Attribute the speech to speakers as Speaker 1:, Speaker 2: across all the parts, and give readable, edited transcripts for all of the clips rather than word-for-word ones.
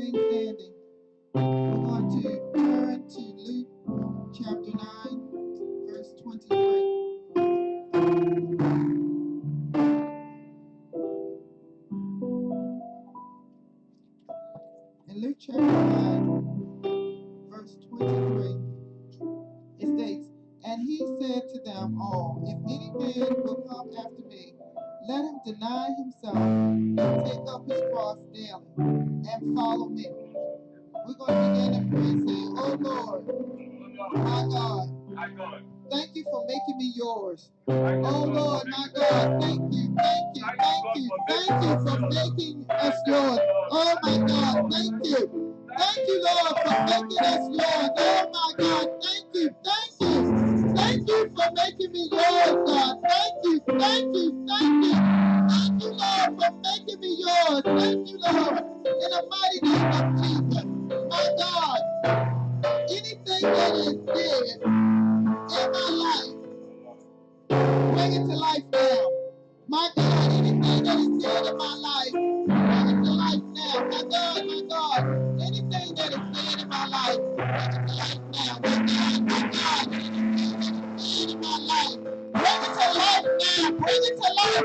Speaker 1: remain standing. We're going to turn to Luke chapter 9, verse 23. In Luke chapter 9, verse 23, it states, "And he said to them all, if any man will come after me, let him deny himself and take up his cross daily and follow me." We're going to begin to pray and say, "Oh Lord, my God, thank you for making me yours. Oh Lord, my God, thank you for making us yours. Oh my God, thank you. Thank you, Lord, for making us yours. Oh my God, thank you. Thank you for making me yours, God. Thank you, Lord, for making me yours. Thank you, Lord, in the mighty name of Jesus. My God, anything that is dead in my life, bring it to life now. My God, anything that is dead in my life, bring it to life now. My God, anything that is dead in my life, bring it to life now. My God, anything that is dead in my life, bring it to life now. Bring it to life.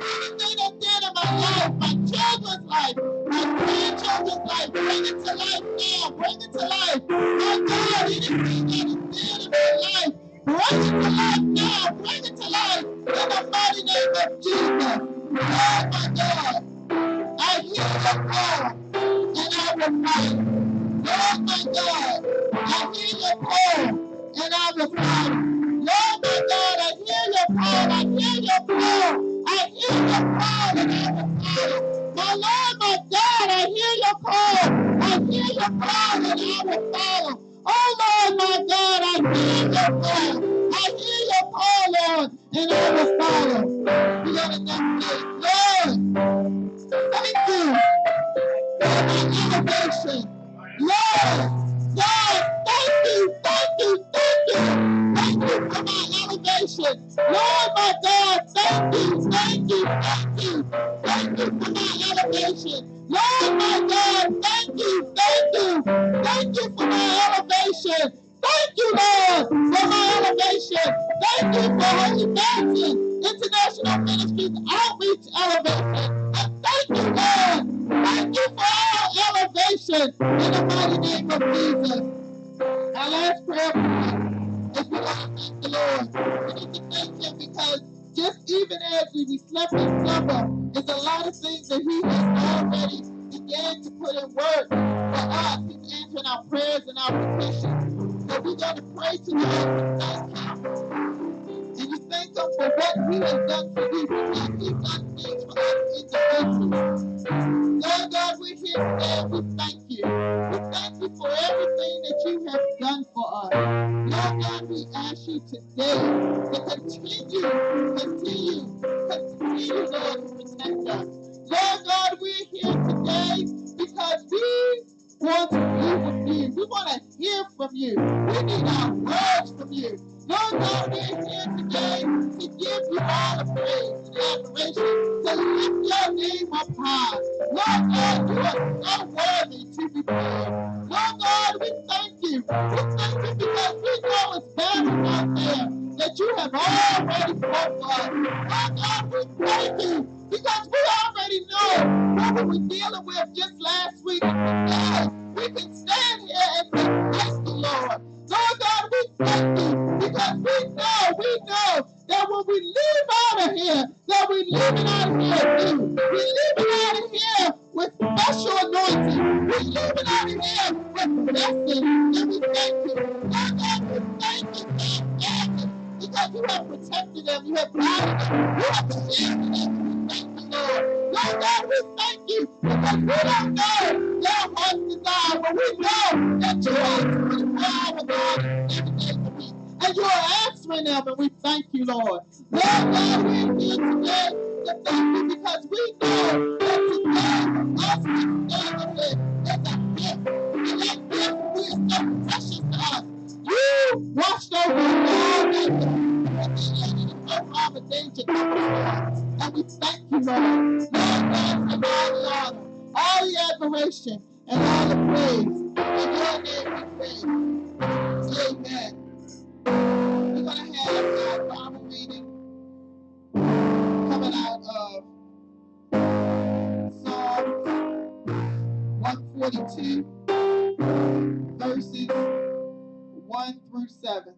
Speaker 1: Anything that's dead in my life, my children's life, my grandchildren's life, bring it to life now. Bring it to life. My God, anything that is dead in my life, bring it to life now. Bring it to life in the mighty name of Jesus. Oh my God, I hear your call and I will fight. Lord my God, I hear your call and I will fight. Lord my God, I hear your call. I hear your call. I hear your call and I will fight. My Lord my God, I hear your call. I hear your call and I will follow. Oh Lord my God, I hear your call. I hear your call, Lord, and I will follow. We're going to next say, Lord, thank you for my elevation. Lord, thank you. Thank you for my elevation. Lord, my God, thank you for my elevation. Lord, my God, thank you for my elevation. Thank you, Lord, for my elevation. Thank you for Holy Mountain International Ministries Outreach Elevation. And thank you, Lord. Thank you for our elevation in the mighty name of Jesus. Our last prayer point is we want to thank the Lord. We need to thank Him because just even as we slept in slumber, there's a lot of things that He has already began to put in work for us. He's answering our prayers and our petitions. So we're going to pray tonight and thank Him. And you thank Him for what He has done for you because He's done things for us individually. Lord God, we're here today and we thank you. We thank you for everything that you have done for us. Lord God, we ask you today to continue, Lord, to protect us. Lord God, we're here today because we want to be with you. We want to hear from you. We need our words from you. Lord God, we're here today to give you all the praise and admiration, to lift your name up high. Lord God, you are so worthy to be praised. Lord God, we thank you. We thank you because we know it's battles out there that you have already fought for us. Lord God, we thank you because we already know what we were dealing with just last week. And we can stand here and say, bless the Lord. Lord God, we thank you because we know that when we leave out of here, that we're leaving out of here new. We're leaving out of here with special anointing. We're leaving out of here with blessing. And we thank you. Lord God, we thank you for our family because you have protected them. You have guided them. You have shielded them. We thank you, Lord. Lord God, we thank you because we don't know their heart's desire, but we know that you are 24 hours God 7 days a week. And you are answering them, and we thank you, Lord. Lord God, we're here today to thank you because we know that today us together is a gift. And that gift is so precious to us. You watched over us all night long. And we let it no harm or danger come to us. And we thank you, Lord. Lord God, for all the honor, all the admiration, and all the praise. In your name we pray. Amen. We're going to have our Bible reading coming out of Psalms 142, verses 1 through 7.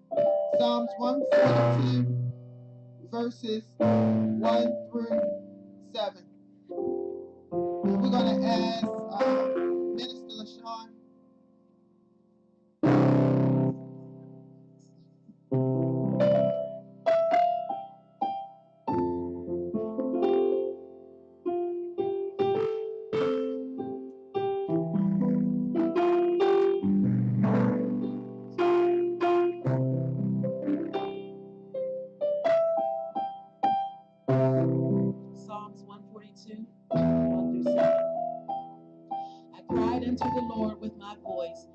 Speaker 1: Psalms 142, verses 1 through 7. We're going to ask Minister LaShawn.
Speaker 2: Psalms 142, 1 through 7. I cried unto the Lord with my voice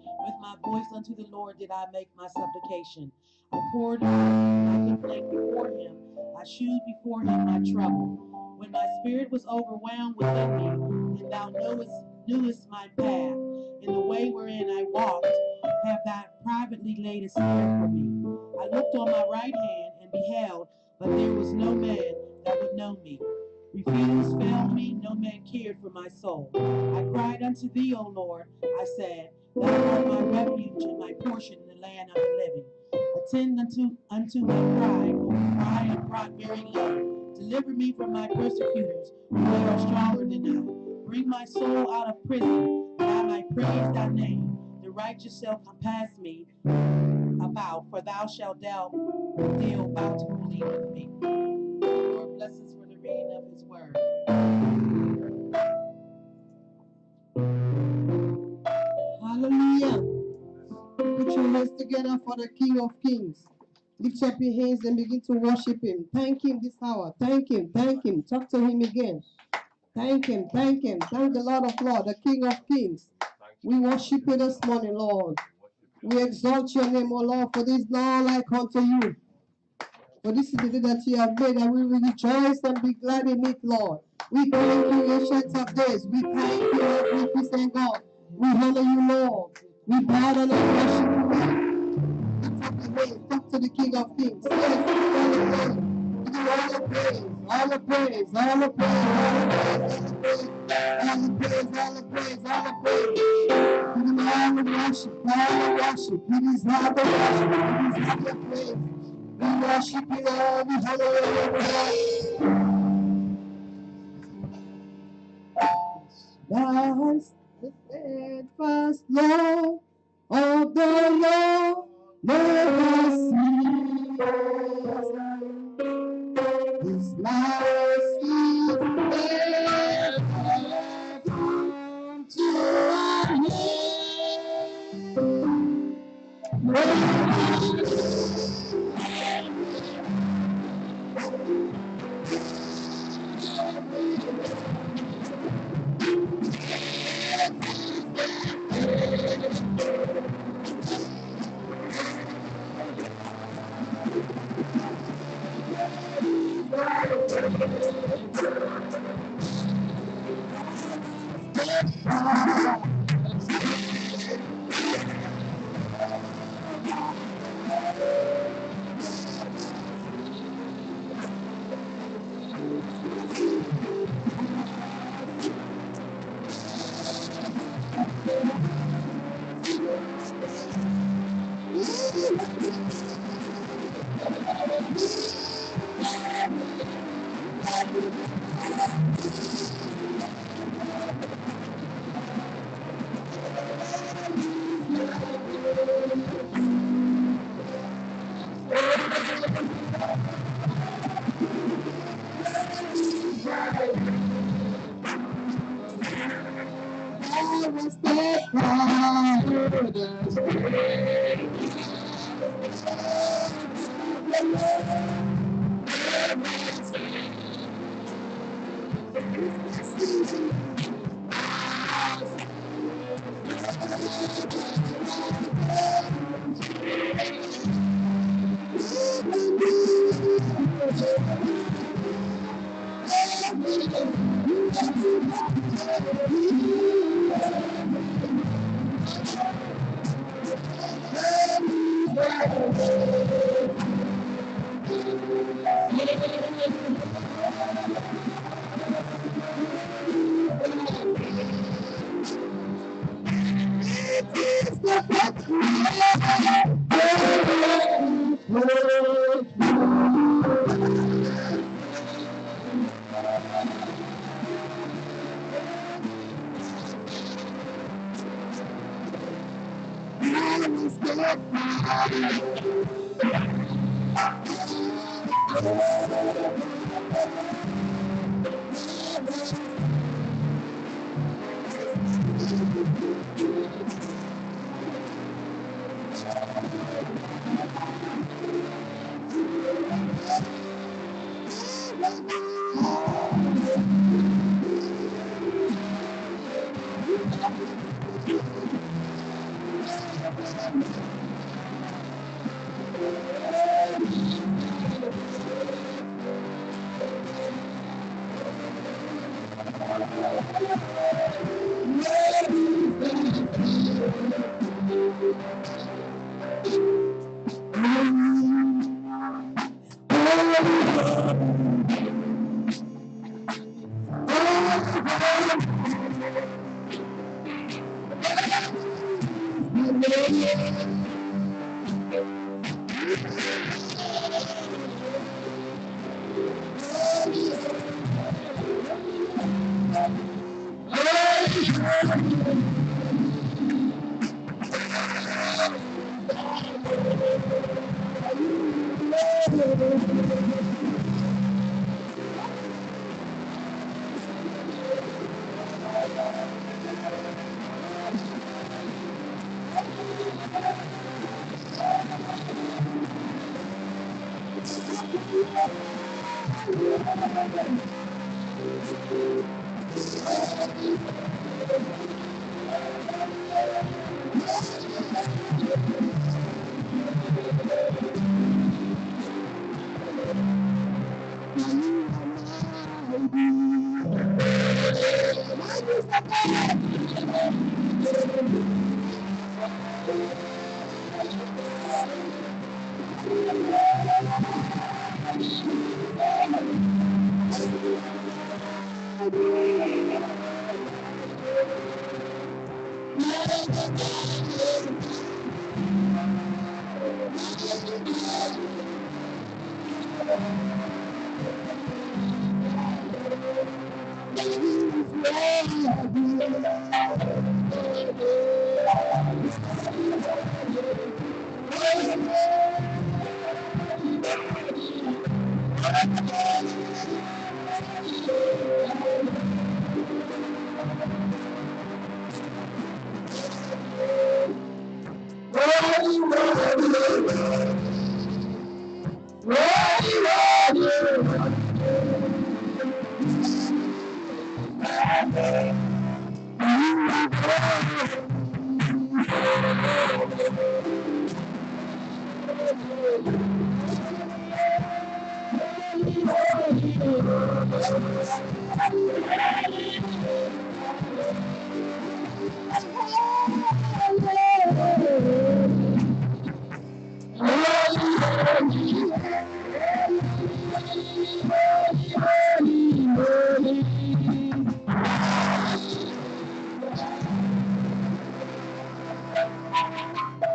Speaker 2: unto the Lord did I make my supplication. I poured out my complaint before him. I shewed before him my trouble. When my spirit was overwhelmed within me, and thou knewest my path, in the way wherein I walked, have thou privately laid a snare for me. I looked on my right hand and beheld, but there was no man that would know me. Refuse failed me, no man cared for my soul. I cried unto thee, O Lord, I said, thou art my refuge and my portion in the land of the living. Attend unto my cry, for I am brought very low. Deliver me from my persecutors, for they are stronger than I. Bring my soul out of prison, that I might praise thy name. The righteous shall compass me about, for thou shalt deal bountifully with me. The Lord bless us for the reading of his word.
Speaker 1: Hallelujah. Put your hands together for the King of Kings. Lift up your hands and begin to worship him. Thank him this hour. Thank him. Thank him. Talk to him again. Thank him. Thank him. Thank the Lord of Lords, the King of Kings. We worship you this morning, Lord. We exalt your name, O Lord, for this is not like unto you. For this is the day that you have made, and we will rejoice and be glad in it, Lord. We thank you, ancient of days. We thank you, magnificent God. We honor you, Lord. We bow down and worship you. Talk to the King of Kings. Yes, all the praise, all the praise, all the praise, all the praise, all the praise, all the praise. Give him all the worship, all the worship. He deserves the worship. He deserves the praise. We worship you, Lord. We honor you, Lord. Thou the steadfast love of the Lord never ceases. His mercy is unto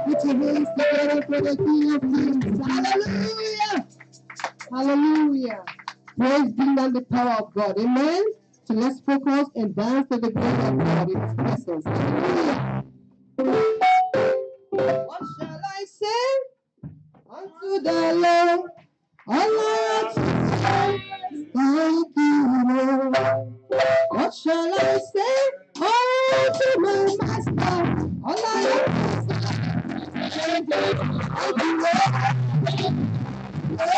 Speaker 1: Put your hands together for the King of Kings. Hallelujah. Hallelujah. Praise be on the power of God. Amen. So let's focus and dance to the glory of God in His presence. Hallelujah. What shall I say unto the Lord? All I have to say, thank you, Lord. What shall I say unto my Master? All I have to say, thank you, Lord.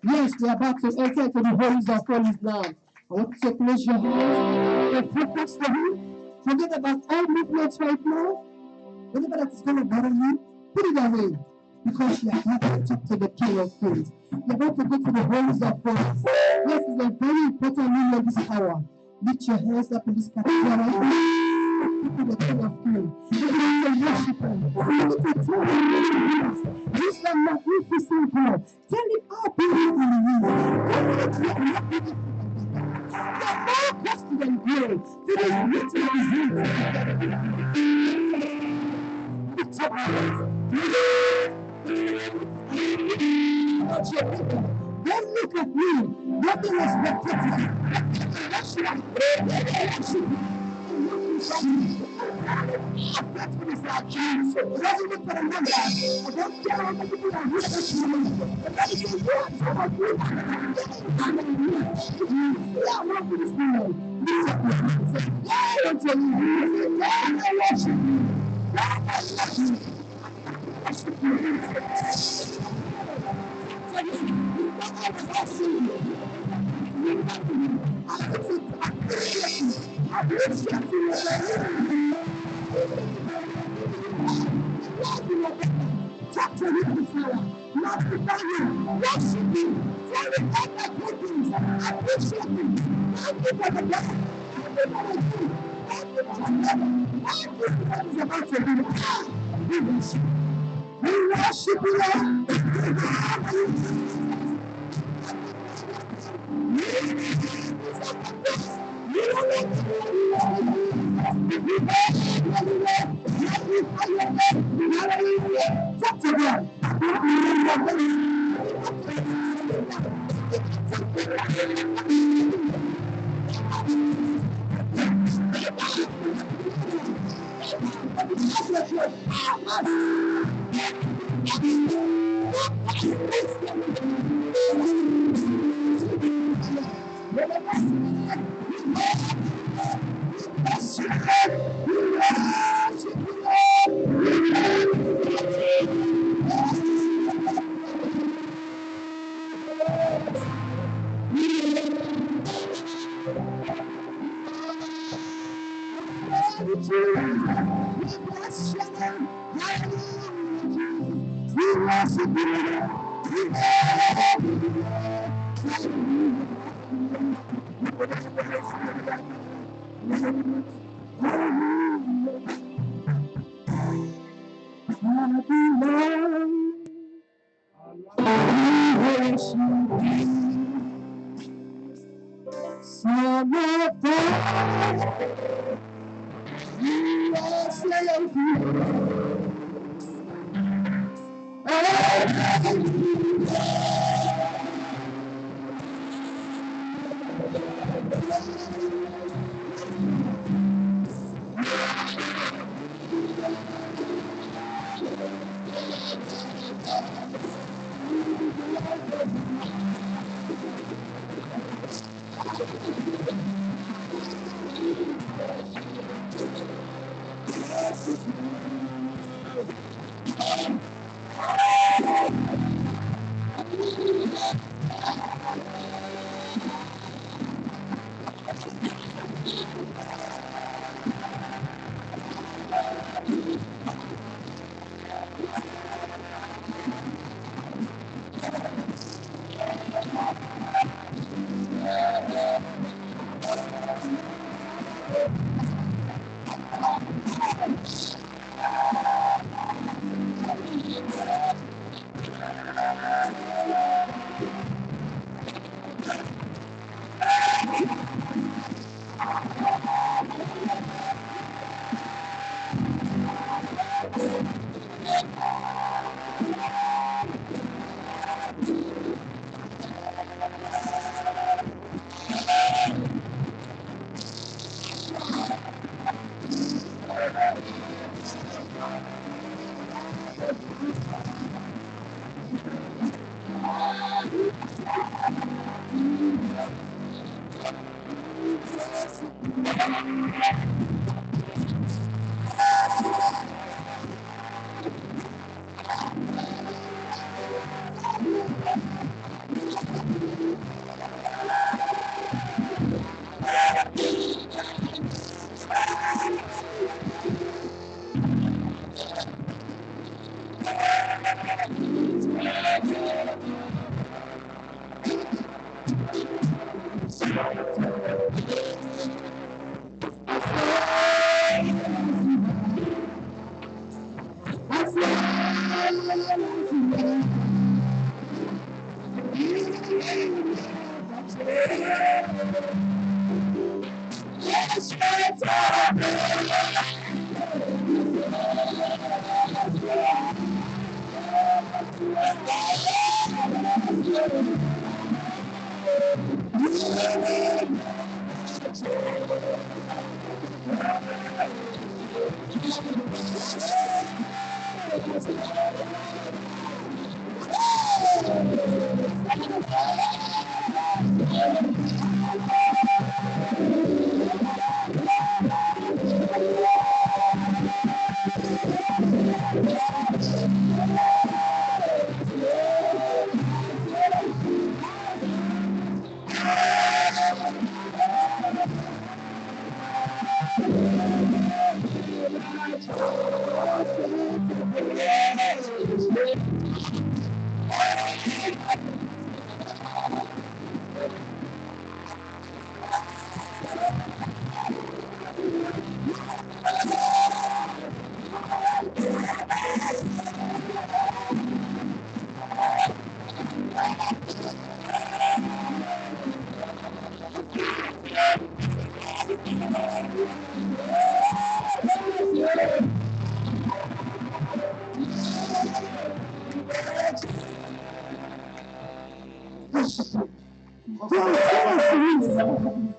Speaker 1: Yes, we are about to enter to the holies of holies now. I want you to close your hands and focus for Him. Forget about all movements right now. Whatever that is going to bother you, put it away. Because you are about to talk to the King of Kings. You are about to go to the holies of holies. Yes, it's a very important moment this hour. Lift your hands up in this cathedral right now. To the King of Kings. You need to worship Him. You need to tell Him what He is. He's the magnificent God. Tell Him how beautiful He is. Tell Him you are not beautiful. You are more costly than gold. To the beauty of His lift your hands. Don't look at me. Nothing was spectacular. It's like Jesus. It doesn't look for the number. I don't care how many people are here this morning. The Bible says, "You are some of you." Yeah, I'm not for this morning. Lift up your hands. Yeah, unto you. Yeah, I worship you. Yeah, I worship you. Worship you. I talk to you before. Not before you. Worship you. Tell me all my problems. I appreciate you. Thank you for the blessing. Thank you for the food. Thank you for the love. Thank you for what is about to be. We worship you. We worship you. Talk to God.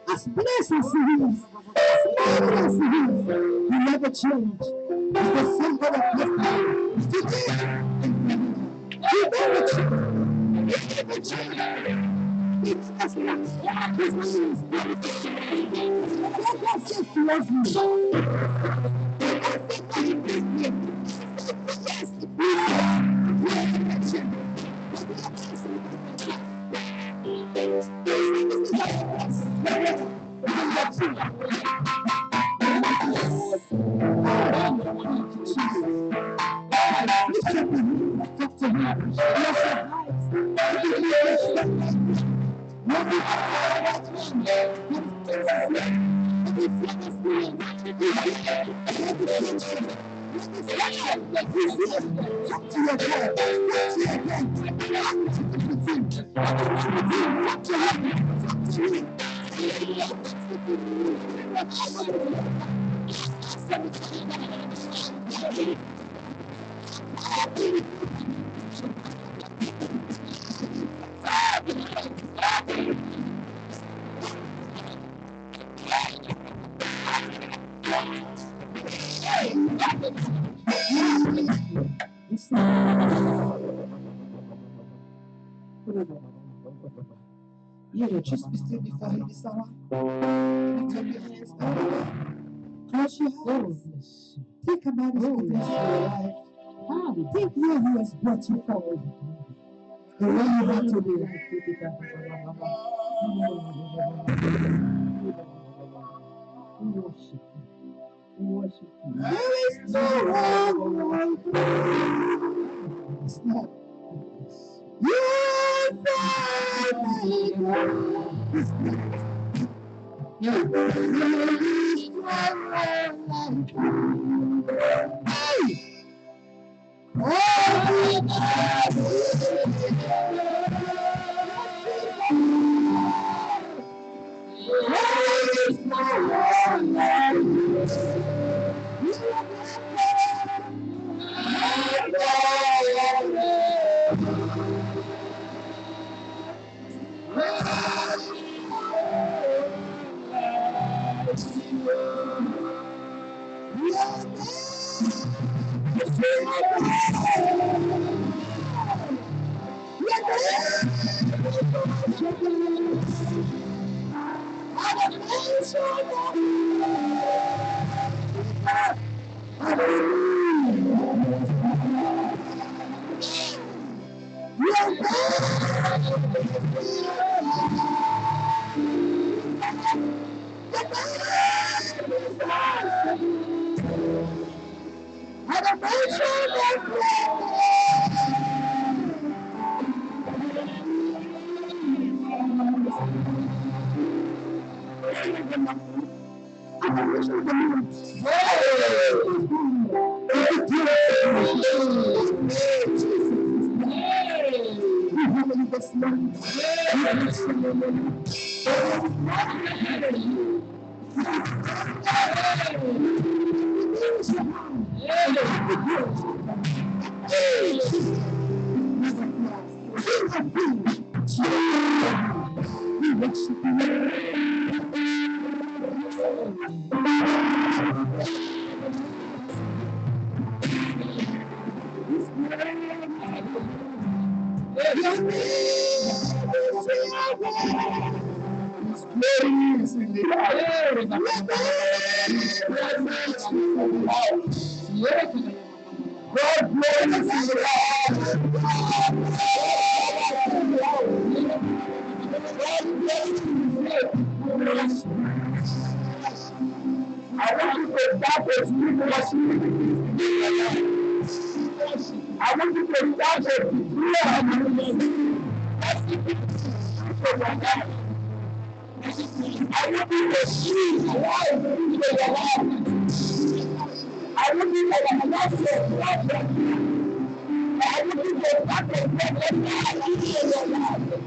Speaker 1: As blessed as he is, as mighty as he is, he never changed. He's the same God of yesterday, today, and forever. He never changed. He never changed. He does not. His name is God. God says he loves you. Everything he gives me. Yes, he never changed. Just be still before you this hour. Lift up your hands up. Close your eyes. Think about his goodness in your life. Think where he has brought you from. And where you are today. There is no wrong. It's not. Praise in the air. God bless in the I want you to start a speak. I want you to start a I want you to see life into your life. I want you to announce your project. I want you to start a project into your life.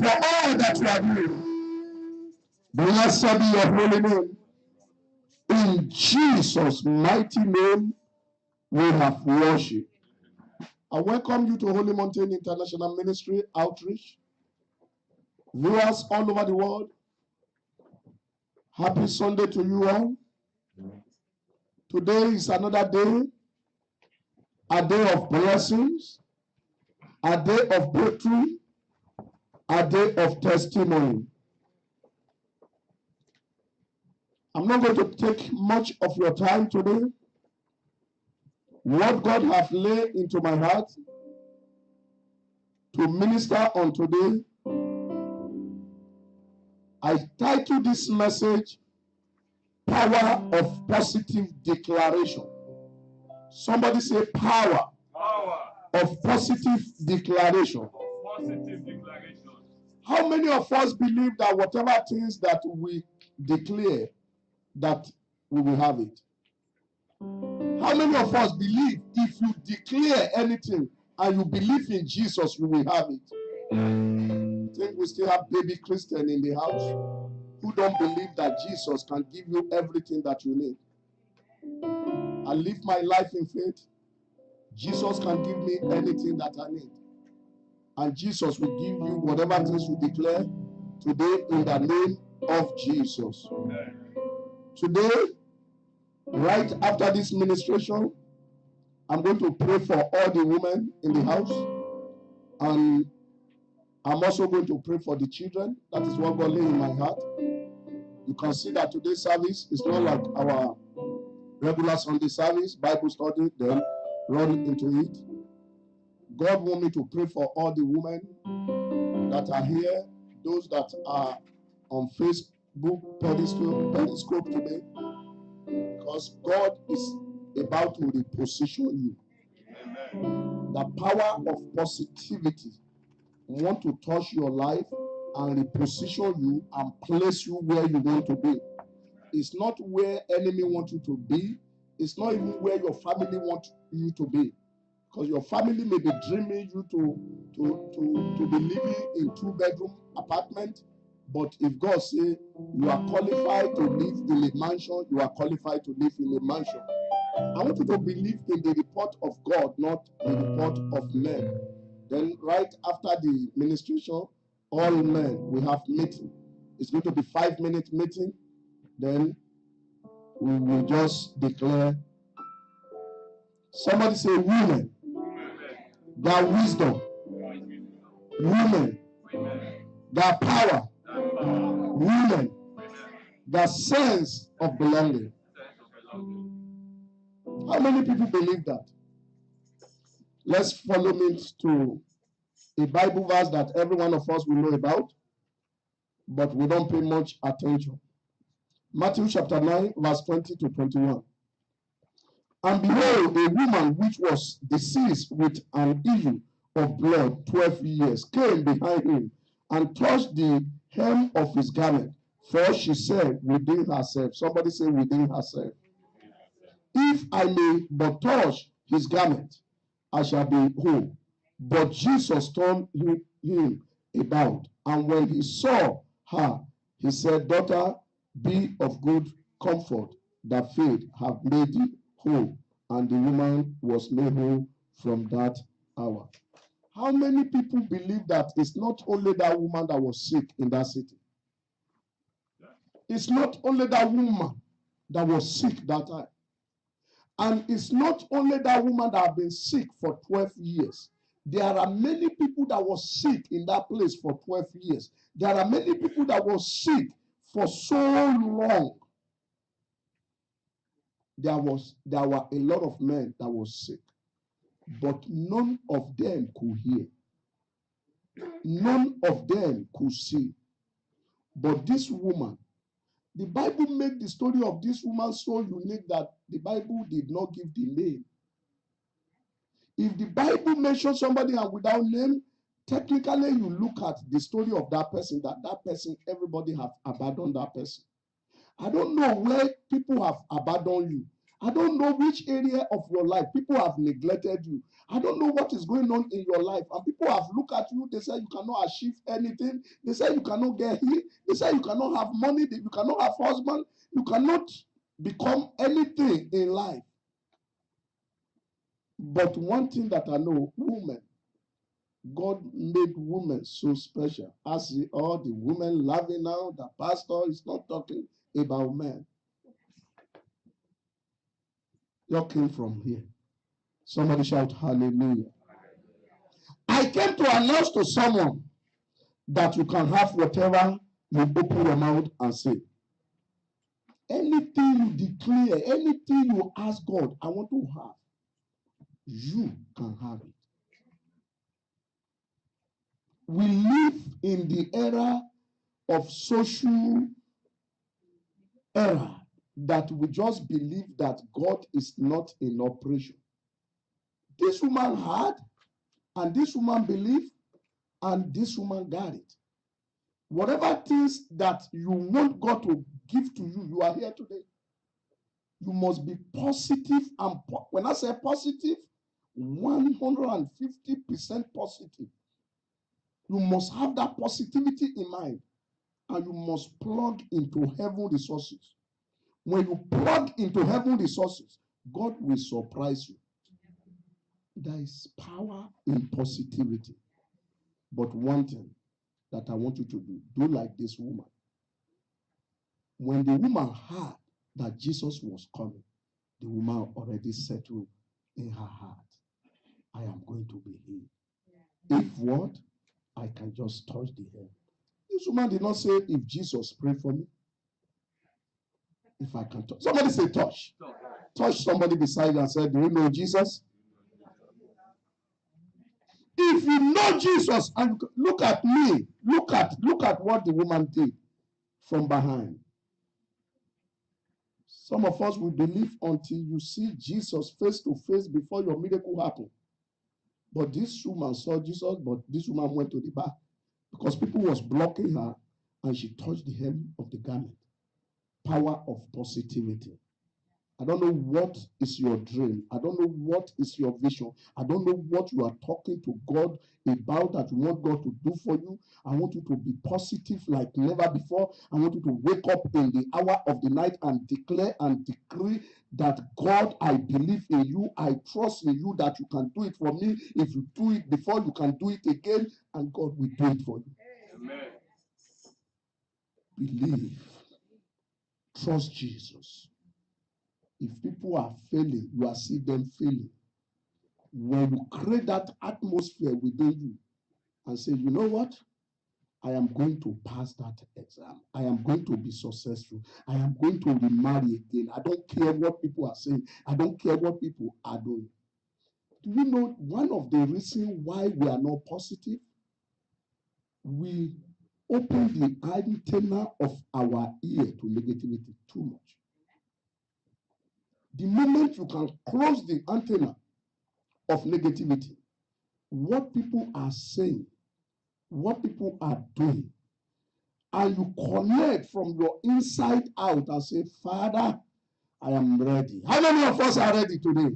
Speaker 1: For all that you are doing, blessed be your holy name. In Jesus' mighty name, we have worship. I welcome you to Holy Mountain International Ministry Outreach. Viewers all over the world, happy Sunday to you all. Today is another day, a day of blessings, a day of breakthrough, a day of testimony. I'm not going to take much of your time today. What God has laid into my heart to minister on today, I title this message, Power of Positive Declaration. Somebody say power of positive declaration. How many of us believe that whatever things that we declare, that we will have it? How many of us believe if you declare anything and you believe in Jesus, you will have it? I think we still have baby Christian in the house who don't believe that Jesus can give you everything that you need. I live my life in faith. Jesus can give me anything that I need. And Jesus will give you whatever things you declare today in the name of Jesus. Today, right after this ministration, I'm going to pray for all the women in the house. And I'm also going to pray for the children. That is what God laid in my heart. You can see that today's service is not like our regular Sunday service, Bible study, then run into it. God wants me to pray for all the women that are here, those that are on Facebook, Periscope today, because God is about to reposition you. Amen. The power of positivity want to touch your life and reposition you and place you where you want to be. It's not where enemy want you to be. It's not even where your family want you to be. Because your family may be dreaming you to be living in 2-bedroom apartment. But if God say you are qualified to live in a mansion, you are qualified to live in a mansion. I want you to believe in the report of God, not the report of men. Then right after the ministration, all men will have meeting. It's going to be 5-minute meeting. Then we will just declare. Somebody say women. That wisdom. Women. That power. Women. That sense of belonging. How many people believe that? Let's follow me to a Bible verse that every one of us will know about, but we don't pay much attention. Matthew chapter 9, verse 20 to 21. And behold, a woman which was deceased with an issue of blood 12 years came behind him and touched the hem of his garment. For she said within herself, somebody say within herself, if I may but touch his garment, I shall be whole. But Jesus turned him about, and when he saw her, he said, daughter, be of good comfort, that faith have made thee whole. And the woman was made whole from that hour. How many people believe that it's not only that woman that was sick in that city? It's not only that woman that was sick that time. And it's not only that woman that had been sick for 12 years. There are many people that were sick in that place for 12 years. There are many people that were sick for so long. There were a lot of men that were sick, but none of them could hear. None of them could see. But this woman, the Bible made the story of this woman so unique that the Bible did not give the name. If the Bible mentions somebody and without name, technically you look at the story of that person, that person, everybody have abandoned that person. I don't know where people have abandoned you. I don't know which area of your life people have neglected you. I don't know what is going on in your life. And people have looked at you, they say you cannot achieve anything. They say you cannot get healed. They say you cannot have money, you cannot have husband. You cannot become anything in life. But one thing that I know, women, God made women so special. I see all the women laughing now. The pastor is not talking about men. You came from here. Somebody shout hallelujah. I came to announce to someone that you can have whatever you open your mouth and say. Anything you declare, anything you ask God, I want to have, you can have it. We live in the era of social era that we just believe that God is not in operation. This woman had, and this woman believed, and this woman got it. Whatever things that you want God to give to you, you are here today. You must be positive, and when I say positive, 150% positive. You must have that positivity in mind, and you must plug into heaven resources. When you plug into heaven resources, God will surprise you. There is power in positivity. But one thing that I want you to do like this woman. When the woman heard that Jesus was coming, the woman already settled in her heart, I am going to be healed. If what? I can just touch the hem. This woman did not say, if Jesus pray for me. If I can touch. Somebody say touch. Touch somebody beside you and say, do you know Jesus? If you know Jesus, and look at me, look at what the woman did from behind. Some of us will believe until you see Jesus face to face before your miracle happens. But this woman saw Jesus, but this woman went to the back because people was blocking her, and she touched the hem of the garment. Power of positivity. I don't know what is your dream. I don't know what is your vision. I don't know what you are talking to God about that you want God to do for you. I want you to be positive like never before. I want you to wake up in the hour of the night and declare and decree that God, I believe in you. I trust in you that you can do it for me. If you do it before, you can do it again, and God will do it for you. Amen. Believe. Trust Jesus. If people are failing, you are seeing them failing. When you create that atmosphere within you and say, you know what? I am going to pass that exam. I am going to be successful. I am going to remarry again. I don't care what people are saying. I don't care what people are doing. Do you know one of the reasons why we are not positive? We open the antenna of our ear to negativity too much. The moment you can close the antenna of negativity, what people are saying, what people are doing, and you connect from your inside out and say, Father, I am ready. How many of us are ready today?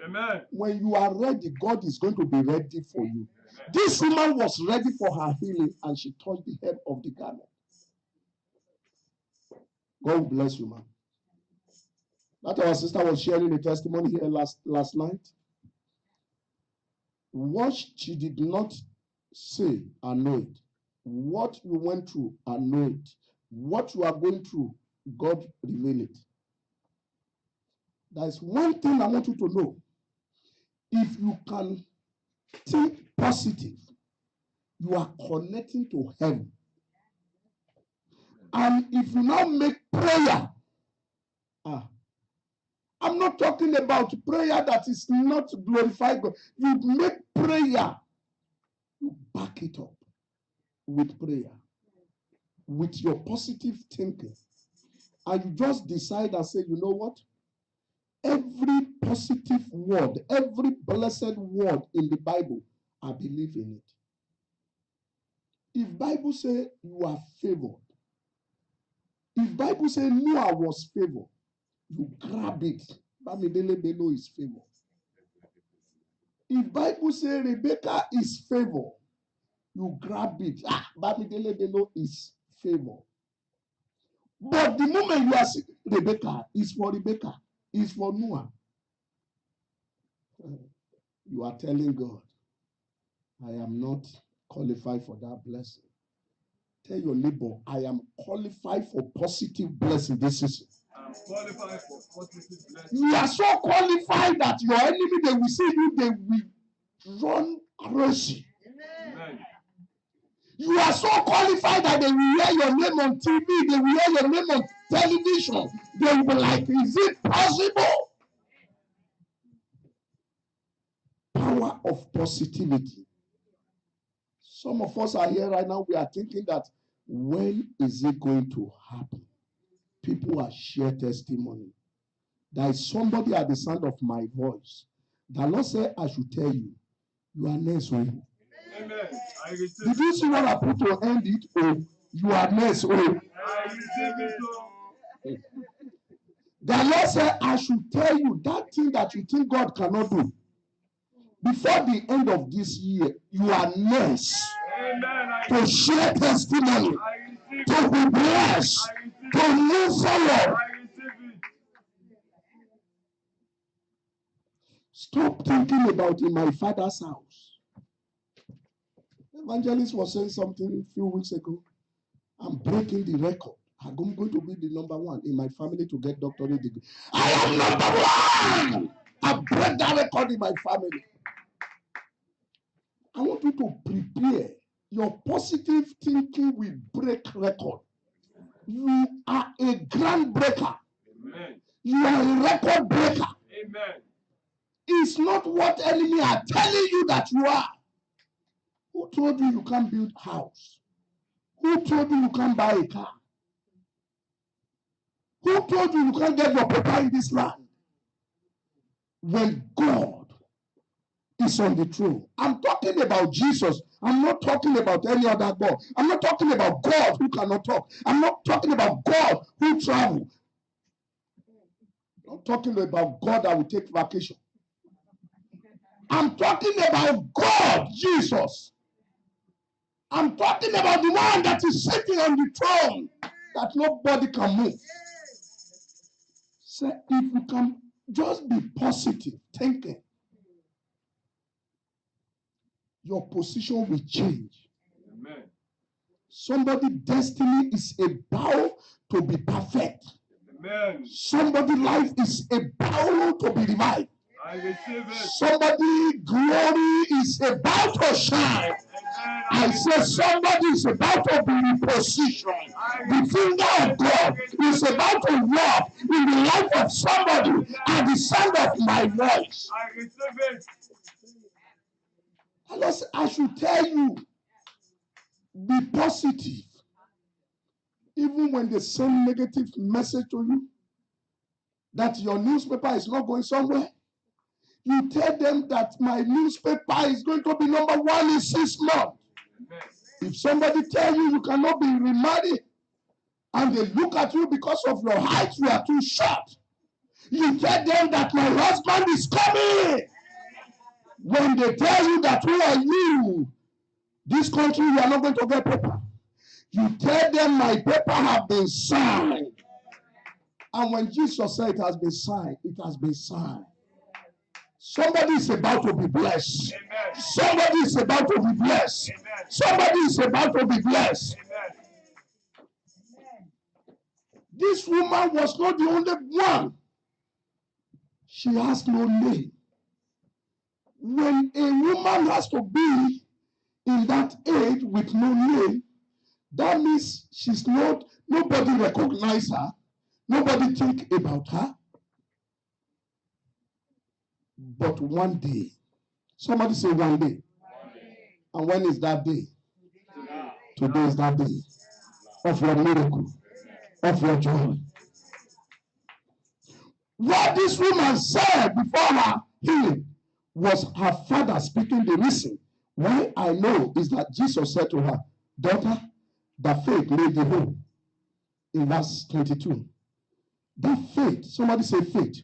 Speaker 1: Amen. When you are ready, God is going to be ready for you. Amen. This woman was ready for her healing, and she touched the hem of the garment. God bless you, man. That our sister was sharing a testimony here last night. What she did not say, I know it. What you went through, I know it. What you are going through, God reveal it. There is one thing I want you to know. If you can think positive, you are connecting to heaven. And if you now make prayer, I'm not talking about prayer that is not glorified God. You make prayer, you back it up with prayer, with your positive thinking. And you just decide and say, you know what? Every positive word, every blessed word in the Bible, I believe in it. If Bible say you are favored, if Bible say Noah was favored, you grab it. Bamidele Bello is favored. If Bible say Rebecca is favored, you grab it. Bamidele Bello is favored. But the moment you are saying Rebecca is for Rebecca, is for Noah, you are telling God, I am not qualified for that blessing. Tell your neighbor, I am qualified for positive blessing this season. I'm qualified for positive blessing. You are so qualified that your enemy, they will see you, they will run crazy. Amen. You are so qualified that they will hear your name on TV, they will hear your name on television. They will be like, is it possible? Power of positivity. Some of us are here right now, we are thinking that, when is it going to happen? People are sharing testimony. There is somebody at the sound of my voice. The Lord said, I should tell you, you are next. Amen. Did you see what I put to end it? Oh, you are next. I receive it. The Lord said, I should tell you that thing that you think God cannot do. Before the end of this year, you are next. To share testimony, to be blessed, to move forward. Stop thinking about in my father's house. Evangelist was saying something a few weeks ago. I'm breaking the record. I'm going to be the number one in my family to get doctorate degree. I am number one. I break that record in my family. I want you to prepare. Your positive thinking will break record.
Speaker 3: You are a grand breaker.
Speaker 4: Amen.
Speaker 3: You are a record breaker.
Speaker 4: Amen.
Speaker 3: It's not what enemy are telling you that you are. Who told you you can't build a house? Who told you you can't buy a car? Who told you you can't get your paper in this land? When God is on the throne. I'm talking about Jesus. I'm not talking about any other God. I'm not talking about God who cannot talk. I'm not talking about God who travel. I'm talking about God that will take vacation. I'm talking about God, Jesus. I'm talking about the one that is sitting on the throne that nobody can move. So if you can just be positive thinking, your position will change.
Speaker 4: Amen.
Speaker 3: Somebody's destiny is about to be perfect.
Speaker 4: Amen.
Speaker 3: Somebody's life is about to be revived.
Speaker 4: I receive it.
Speaker 3: Somebody's glory is about to shine. I say somebody is about to be in position. The finger of God is about to walk in the life of somebody at the sound of my voice.
Speaker 4: I receive it.
Speaker 3: I should tell you, be positive. Even when they send negative message to you, that your newspaper is not going somewhere, you tell them that my newspaper is going to be #1 in 6 months.
Speaker 4: Amen.
Speaker 3: If somebody tell you you cannot be remarried, and they look at you because of your height, you are too short, you tell them that my husband is coming. When they tell you that who are you, this country you are not going to get paper, you tell them my paper have been signed. And when Jesus said it has been signed, it has been signed. Somebody is about to be blessed.
Speaker 4: Amen.
Speaker 3: Somebody is about to be blessed.
Speaker 4: Amen.
Speaker 3: Somebody is about to be blessed.
Speaker 4: Amen.
Speaker 3: This woman was not the only one. She has no name. When a woman has to be in that age with no name, that means she's not, nobody recognize her. Nobody think about her. But one day, somebody say one day. And when is that day? Today is that day of your miracle, of your joy. What this woman said before her healing was her father speaking. The reason why I know is that Jesus said to her, daughter, the faith made thee whole. In verse 22. That faith, somebody say faith.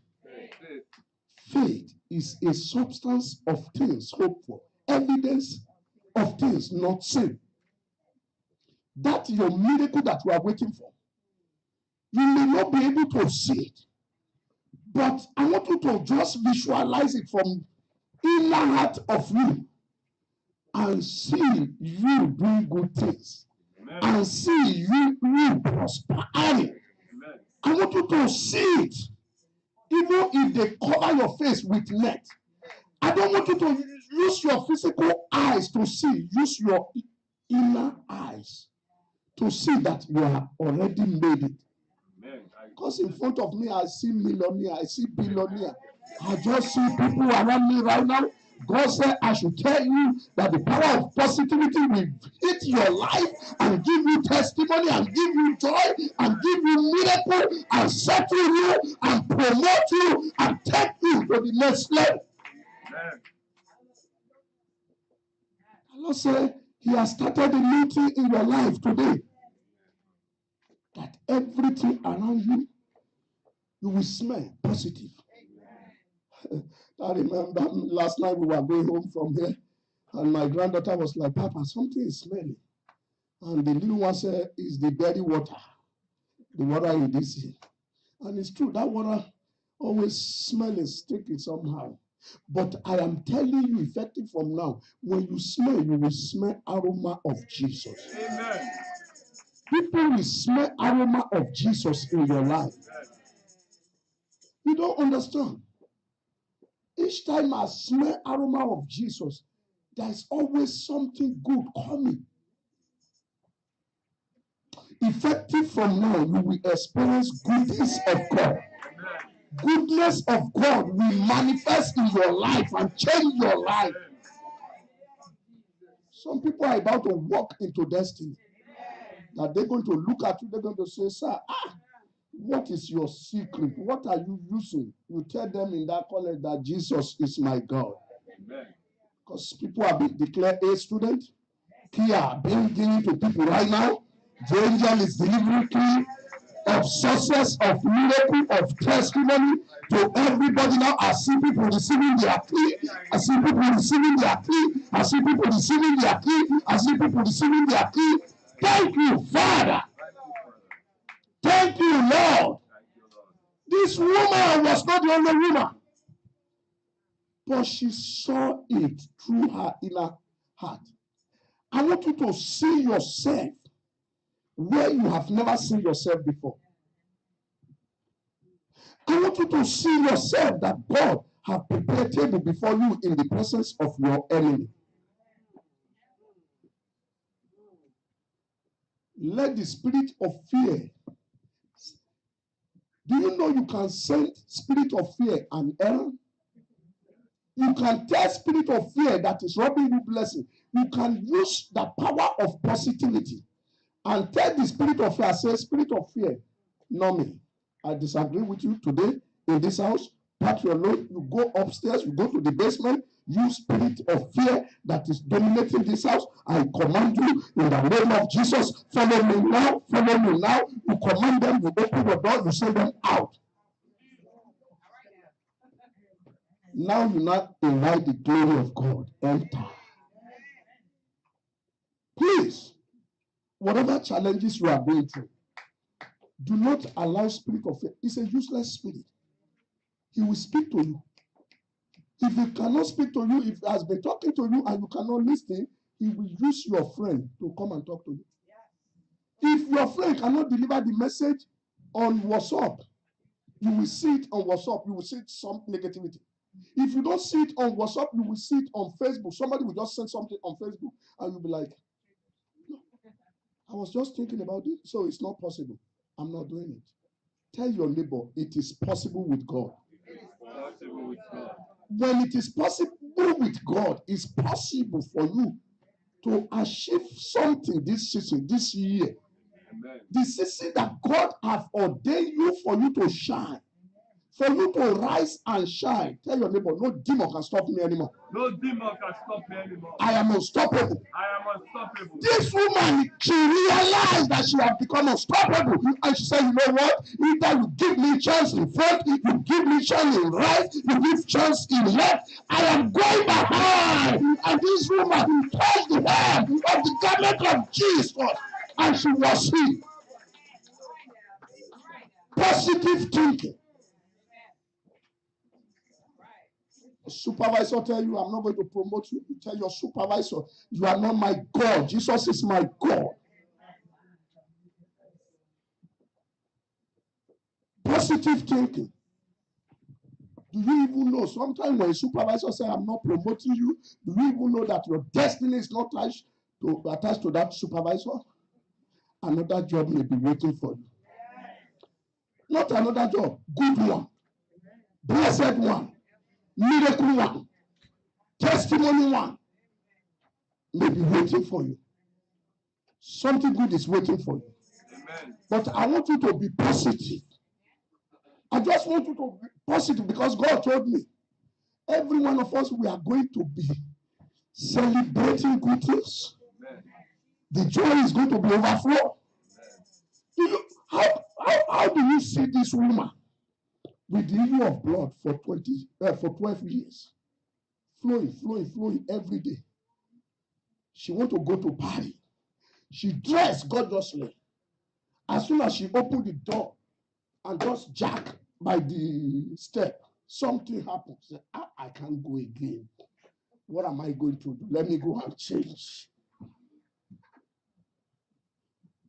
Speaker 3: Faith is a substance of things hoped for, evidence of things not seen. That's your miracle that you are waiting for. You may not be able to see it, but I want you to just visualize it from inner heart of you and see you doing good things. Amen. And see you prospering. I want you to see it. Even if they cover your face with net, I don't want you to use your physical eyes to see. Use your inner eyes to see that you have already made it. Because in front of me, I see millionaire, I see billionaire. I just see people around me right now. God said, I should tell you that the power of positivity will hit your life and give you testimony and give you joy and give you miracle and settle you and promote you and take you to the next level. Amen. The Lord said, He has started a new thing in your life today. That everything around you, you will smell positive. I remember last night we were going home from here, and my granddaughter was like, Papa, something is smelling. And the little one said, it's the dirty water, the water in this here. And it's true, that water always smelling, stinking somehow. But I am telling you, effective from now, when you smell, you will smell aroma of Jesus. Amen. People will smell aroma of Jesus in your life. You don't understand. Each time I smell aroma of Jesus, there's always something good coming. Effective from now, you will experience goodness of God. Goodness of God will manifest in your life and change your life. Some people are about to walk into destiny. That they're going to look at you, they're going to say, sir, what is your secret? What are you using? You tell them in that college that Jesus is my God. Because people have been declared A student. Key are being given to people right now. The angel is delivering key of success, of miracle, of testimony to everybody now. I see people receiving their key. I see people receiving their key. I see people receiving their key. I see people receiving their key. Thank you, Father. Thank you, Lord. This woman was not the only woman, but she saw it through her inner heart. I want you to see yourself where you have never seen yourself before. I want you to see yourself that God has prepared a table before you in the presence of your enemy. Let the spirit of fear. Do you know you can send spirit of fear an error? You can tell spirit of fear that is robbing you blessing. You can use the power of positivity and tell the spirit of fear, say, spirit of fear, no me. I disagree with you today in this house. Pack your load, you go upstairs, you go to the basement, you spirit of fear that is dominating this house. I command you in the name of Jesus, follow me now, follow me now. You command them, you open the door, you send them out. Now you not invite the glory of God. Enter. Please, whatever challenges you are going through, do not allow spirit of fear. It's a useless spirit. He will speak to you. If he cannot speak to you, if he has been talking to you and you cannot listen, he will use your friend to come and talk to you. If your friend cannot deliver the message on WhatsApp, you will see it on WhatsApp. You will see some negativity. If you don't see it on WhatsApp, you will see it on Facebook. Somebody will just send something on Facebook and you'll be like, no, I was just thinking about it, so it's not possible. I'm not doing it. Tell your neighbor, it is possible with God. When it is possible with God, it's possible for you to achieve something this season, this year. Amen. The season that God has ordained you for you to shine, for you to rise and shine. Tell your neighbor, no demon can stop me anymore.
Speaker 4: No demon can stop me anymore.
Speaker 3: I am unstoppable.
Speaker 4: I am unstoppable.
Speaker 3: This woman, she realized that she had become unstoppable. And she said, you know what? Either you give me chance in front, you give me chance in right, you give chance in left. I am going behind. And this woman touched the hem of the garment of Jesus. And she was healed. Positive thinking. Supervisor tell you, I'm not going to promote you. You tell your supervisor, you are not my God. Jesus is my God. Positive thinking. Do you even know? Sometimes when a supervisor says, I'm not promoting you, do you even know that your destiny is not attached to that supervisor? Another job may be waiting for you. Not another job, good one, blessed one, miracle one, testimony one may be waiting for you. Something good is waiting for you. Amen. But I want you to be positive. I just want you to be positive because God told me every one of us, we are going to be celebrating good things. Amen. The joy is going to be overflow. How do you see this woman with the issue of blood for 12 years? Flowing every day. She want to go to party. She dressed gorgeously. As soon as she opened the door and just jack by the step, something happens. I can't go again. What am I going to do? Let me go and change.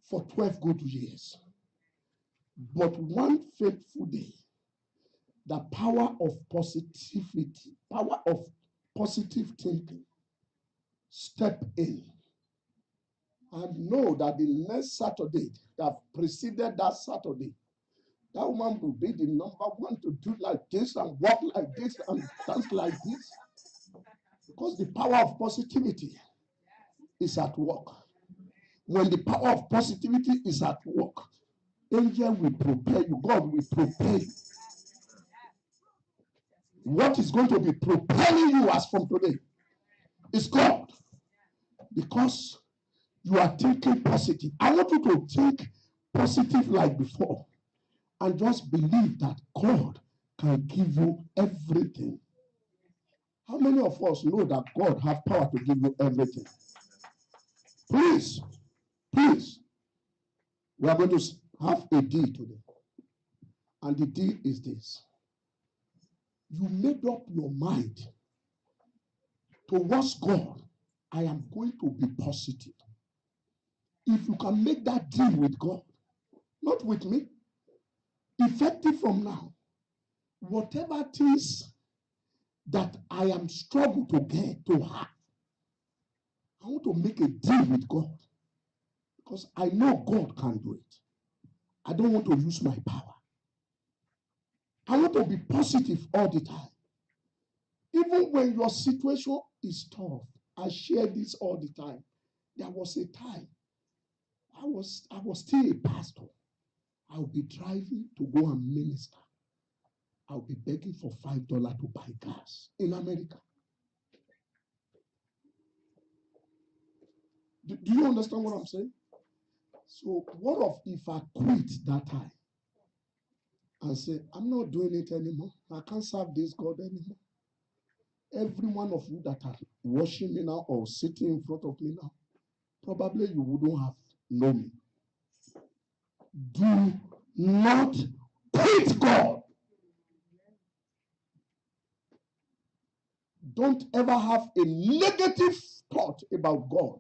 Speaker 3: For 12 good years. But one faithful day, the power of positivity, power of positive thinking, step in. and know that the next Saturday that preceded that Saturday, that woman will be the number one to do like this and walk like this and dance like this. Because the power of positivity is at work. When the power of positivity is at work, angel will prepare you. God will prepare you. What is going to be preparing you as from today is God. Because you are thinking positive. I want you to think positive like before and just believe that God can give you everything. How many of us know that God has power to give you everything? Please, please, we are going to have a deal today. And the deal is this. You made up your mind towards God. I am going to be positive. If you can make that deal with God, not with me, effective from now, whatever things that I am struggling to get, to have, I want to make a deal with God because I know God can do it. I don't want to use my power. I want to be positive all the time. Even when your situation is tough, I share this all the time. There was a time I was still a pastor. I would be driving to go and minister. I would be begging for $5 to buy gas in America. Do you understand what I'm saying? So what if I quit that time and say, I'm not doing it anymore. I can't serve this God anymore. Every one of you that are watching me now or sitting in front of me now, probably you wouldn't have known me. Do not quit God. Don't ever have a negative thought about God.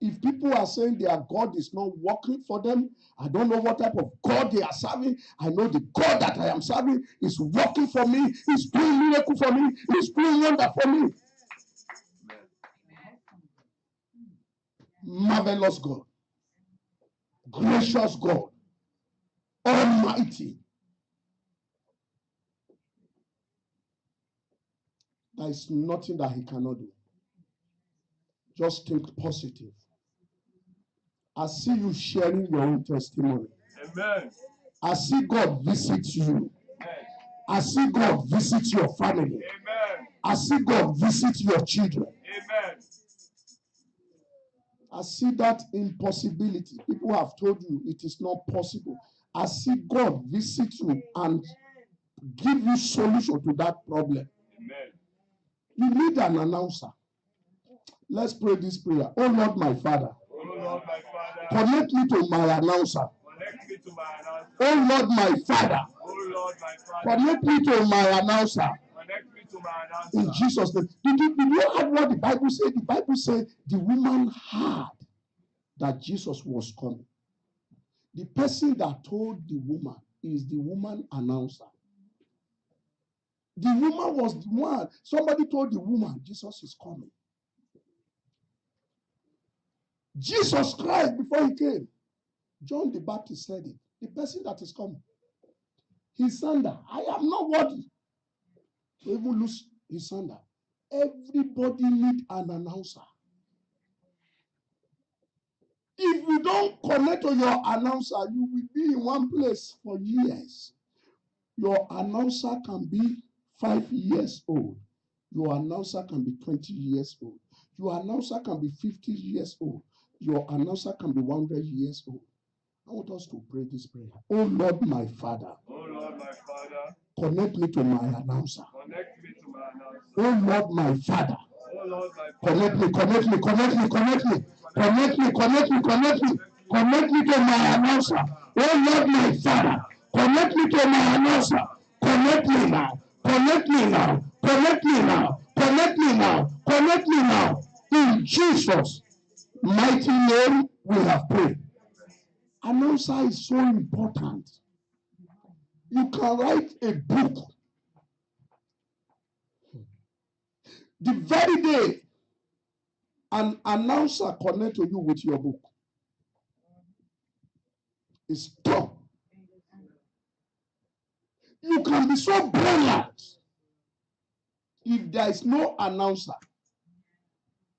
Speaker 3: If people are saying their God is not working for them, I don't know what type of God they are serving. I know the God that I am serving is working for me. He's doing miracle for me. He's doing wonder for me. Marvelous God. Gracious God. Almighty. There is nothing that he cannot do. Just think positive. I see you sharing your own testimony.
Speaker 4: Amen.
Speaker 3: I see God visit you.
Speaker 4: Amen.
Speaker 3: I see God visit your family.
Speaker 4: Amen.
Speaker 3: I see God visit your children.
Speaker 4: Amen.
Speaker 3: I see that impossibility. People have told you it is not possible. I see God visit you and give you solution to that problem.
Speaker 4: Amen.
Speaker 3: You need an announcer. Let's pray this prayer. Oh Lord, my Father,
Speaker 4: Oh Lord, my Father,
Speaker 3: connect me to my announcer.
Speaker 4: connect me to my announcer.
Speaker 3: Oh Lord, my Father,
Speaker 4: Oh Lord, my Father,
Speaker 3: connect me to my announcer.
Speaker 4: connect me to my
Speaker 3: In
Speaker 4: announcer.
Speaker 3: Jesus' name. Did you hear what the Bible said? The Bible said the woman heard that Jesus was coming. The person that told the woman is the woman announcer. The woman was the one. Somebody told the woman, Jesus is coming. Jesus Christ, before he came, John the Baptist said it. The person that is coming, his sandal, I am not worthy to even lose his sandal. Everybody need an announcer. If you don't connect to your announcer, you will be in one place for years. Your announcer can be 5 years old. Your announcer can be 20 years old. Your announcer can be 50 years old. Your announcer can be 100 years old. I want us to pray this prayer. Oh Lord, my Father.
Speaker 4: Oh Lord, my Father,
Speaker 3: Connect me to my announcer.
Speaker 4: connect me to my announcer.
Speaker 3: Oh Lord, my Father.
Speaker 4: Oh Lord, my
Speaker 3: Connect
Speaker 4: Father,
Speaker 3: me, connect me, connect me, connect me. Connect me, connect me, connect me. Connect me to my announcer. Oh Lord, my Father. Connect me to my announcer. Connect me now. Connect me now. Connect me now. Connect me now. Connect me now. In Jesus' mighty name we have prayed. Announcer is so important. You can write a book. The very day An announcer connect to you with your book. It's tough. You can be so brilliant. If there is no announcer,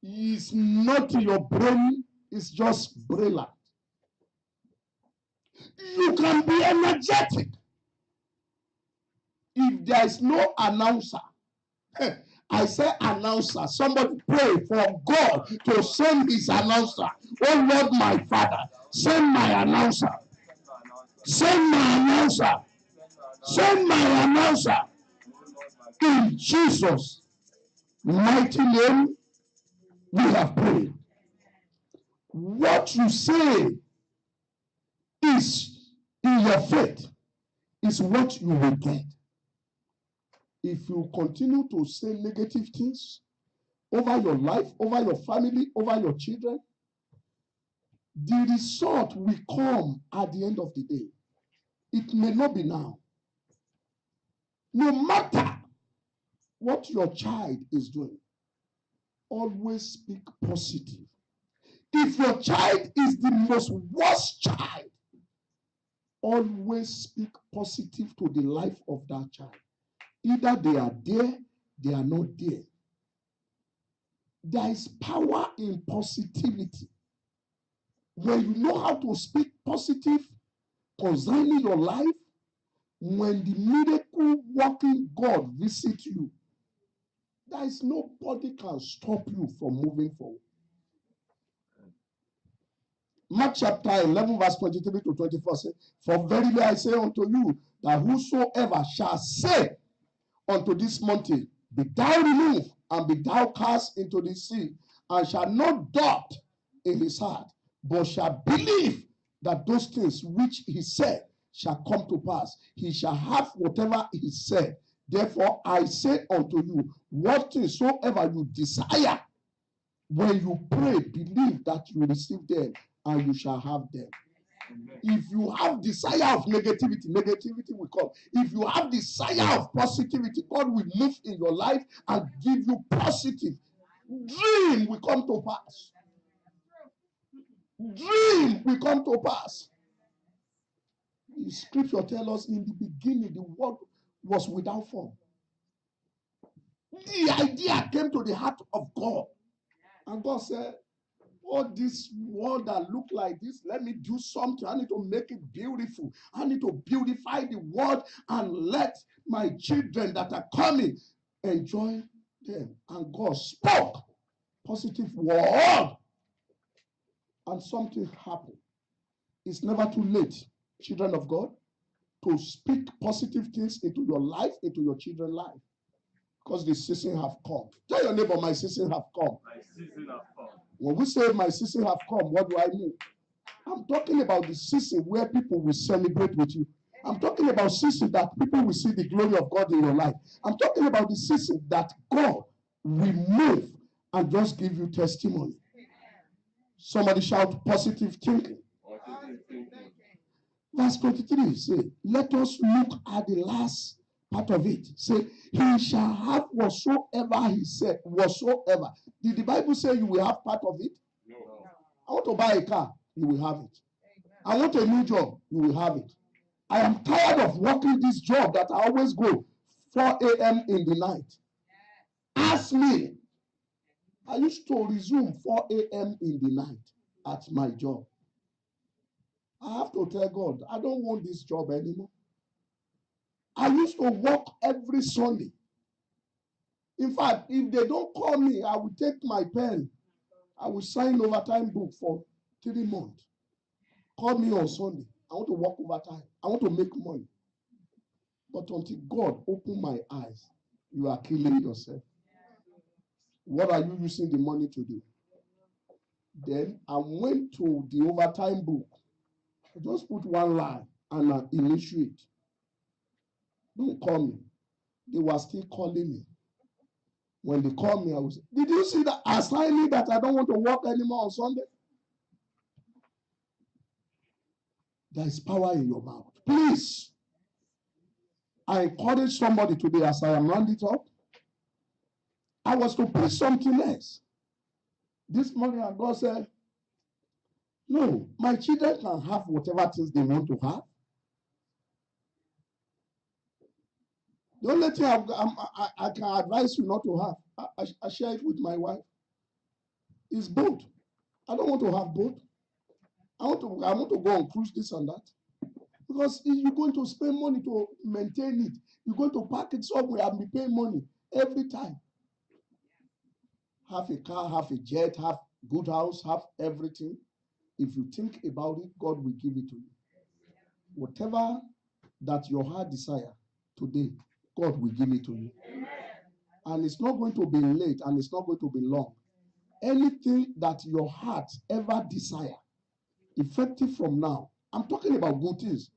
Speaker 3: it's not your brain, it's just brilliant. You can be energetic. If there is no announcer, I say announcer, somebody pray for God to send his announcer. Oh Lord, my Father, send my announcer. Send my announcer. Send my announcer. In Jesus' mighty name, we have prayed. What you say is in your faith is what you will get. If you continue to say negative things over your life, over your family, over your children, the result will come at the end of the day. It may not be now. No matter what your child is doing, always speak positive. If your child is the most worst child, always speak positive to the life of that child. Either they are there, they are not there. There is power in positivity. When you know how to speak positive concerning your life, when the miracle working God visits you, there is nobody can stop you from moving forward. Mark chapter 11, verse 23 to 24 says, "For verily I say unto you, that whosoever shall say unto this mountain, be thou removed, and be thou cast into the sea, and shall not doubt in his heart, but shall believe that those things which he said shall come to pass, he shall have whatever he said. Therefore I say unto you, what things soever you desire, when you pray, believe that you receive them, and you shall have them." If you have desire of negativity, negativity will come. If you have desire of positivity, God will move in your life and give you positive. Dream will come to pass. Dream will come to pass. The scripture tells us in the beginning, the word was without form. The idea came to the heart of God. And God said, "Oh, this world that look like this, let me do something. I need to make it beautiful. I need to beautify the world and let my children that are coming enjoy them." And God spoke positive word, and something happened. It's never too late, children of God, to speak positive things into your life, into your children's life, because the season have come. Tell your neighbor, my season have come.
Speaker 4: My season have come.
Speaker 3: When we say my season have come, what do I mean? I'm talking about the season where people will celebrate with you. I'm talking about season that people will see the glory of God in your life. I'm talking about the season that God will move and just give you testimony. Somebody shout positive thinking. Verse 23 say, let us look at the last part of it. Say, he shall have whatsoever he said, whatsoever. Did the Bible say you will have part of it?
Speaker 4: No.
Speaker 3: I want to buy a car, you will have it. I want a new job, you will have it. I am tired of working this job that I always go 4 a.m. in the night. Ask me. I used to resume 4 a.m. in the night at my job. I have to tell God, I don't want this job anymore. I used to work every Sunday. In fact, if they don't call me, I will take my pen. I will sign overtime book for 3 months. Call me on Sunday. I want to work overtime. I want to make money. But until God open my eyes, you are killing yourself. What are you using the money to do? Then I went to the overtime book. I just put one line and I initiate. Don't call me. They were still calling me. When they call me, I was, did you see that assigning that I don't want to work anymore on Sunday? There is power in your mouth. Please, I encourage somebody today as I am rounding it up. I was to preach something else. this morning, and God said, no, my children can have whatever things they want to have. The only thing I can advise you not to have, I share it with my wife, is boat. I don't want to have boat. I want to go on cruise, this and that. Because you're going to spend money to maintain it. You're going to park it somewhere and be paying money every time. Have a car, have a jet, have good house, have everything. If you think about it, God will give it to you. Whatever that your heart desire today, God will give it to you. And it's not going to be late, and it's not going to be long. Anything that your heart ever desire, effective from now. I'm talking about good things.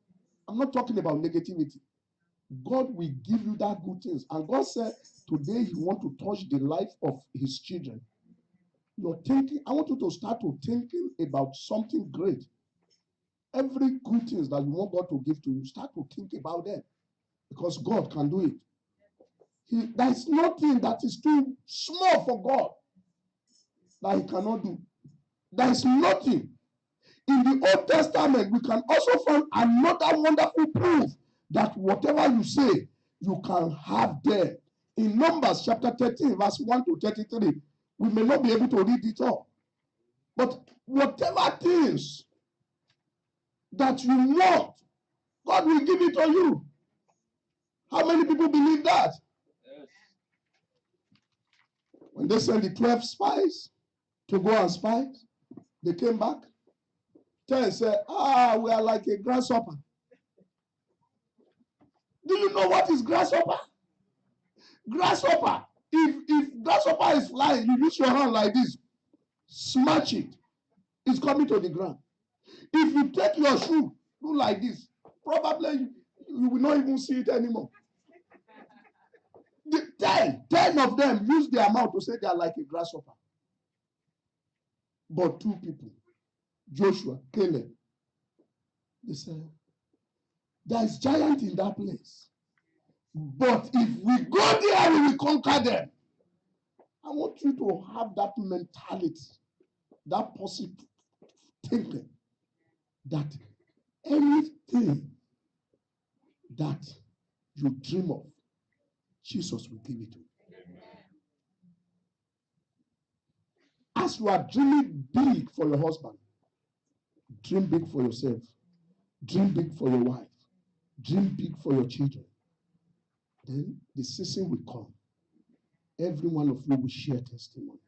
Speaker 3: I'm not talking about negativity. God will give you that good things. And God said today He wants to touch the life of His children. You're thinking, I want you to start to thinking about something great. Every good things that you want God to give to you, start to think about them. Because God can do it. There's nothing that is too small for God that He cannot do. There's nothing. In the Old Testament, we can also find another wonderful proof that whatever you say, you can have there. In Numbers chapter 13, verse 1 to 33, we may not be able to read it all. But whatever things that you want, God will give it to you. How many people believe that? Yes. When they sent the 12 spies to go and spy, they came back. 10 said, we are like a grasshopper. Do you know what is grasshopper? Grasshopper. If grasshopper is flying, you use your hand like this, smash it. It's coming to the ground. If you take your shoe, do like this, probably you will not even see it anymore. The 10 of them use their mouth to say they are like a grasshopper. But 2 people, Joshua, Caleb, they said, there is giant in that place. But if we go there, we will conquer them. I want you to have that mentality, that positive thinking, that anything that you dream of, Jesus will give it to you. As you are dreaming big for your husband, dream big for yourself. Dream big for your wife. Dream big for your children. Then the season will come. Every one of you will share testimony.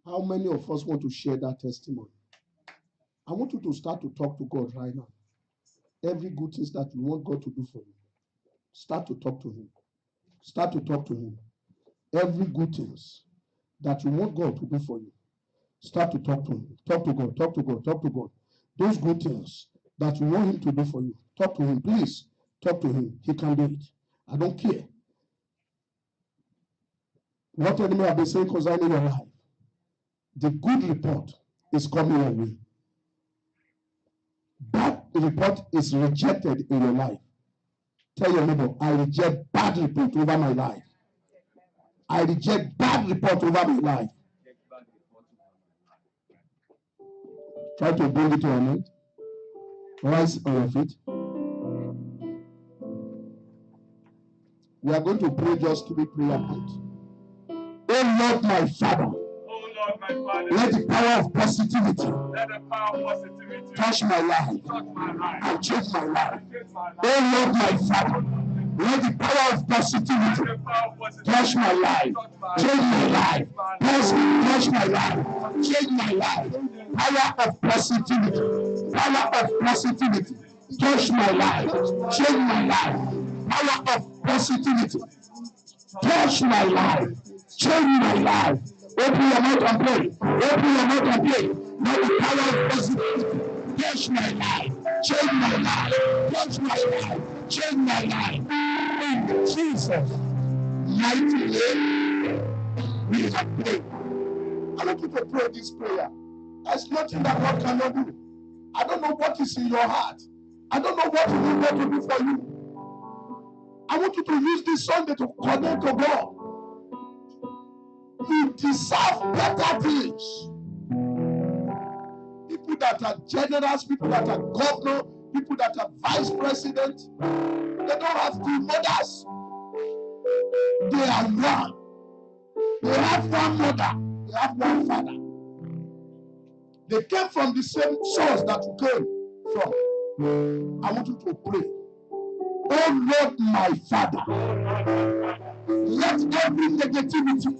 Speaker 3: How many of us want to share that testimony? I want you to start to talk to God right now. Every good thing that you want God to do for you, start to talk to Him. Start to talk to Him. Every good things that you want God to do for you, start to talk to Him. Talk to God. Talk to God. Talk to God. Those good things that you want Him to do for you, talk to Him. Please talk to Him. He can do it. I don't care what enemy have been saying concerning your life. The good report is coming your way. Bad report is rejected in your life. Tell your neighbor, I reject bad report over my life. I reject bad report over my life. Try to bring it to an end. Rise on your feet. We are going to pray just 3 prayer points. Oh Lord, my Father.
Speaker 4: Oh Lord, my Father.
Speaker 3: Let the power of positivity touch my life and change my life. Oh Lord, my Father. Let the power of positivity touch my life, change my life, touch my life, change my life. Power of positivity, power of positivity, touch my life, change my life. Power of positivity, touch my life, change my life. Open your mouth and pray. Open your mouth and pray. Let the power of positivity touch my life, change my life, touch my life, change my life. In Jesus' mighty name, we have prayed. I want you to pray this prayer. There's nothing that God cannot do. I don't know what is in your heart. I don't know what you need God to do for you. I want you to use this Sunday to connect to God. You deserve better things. People that are generals, people that are governor, people that are vice president, they don't have two mothers. They are one. They have one mother. They have one father. They came from the same source that you came from. I want you to pray. Oh Lord, my Father, let every negativity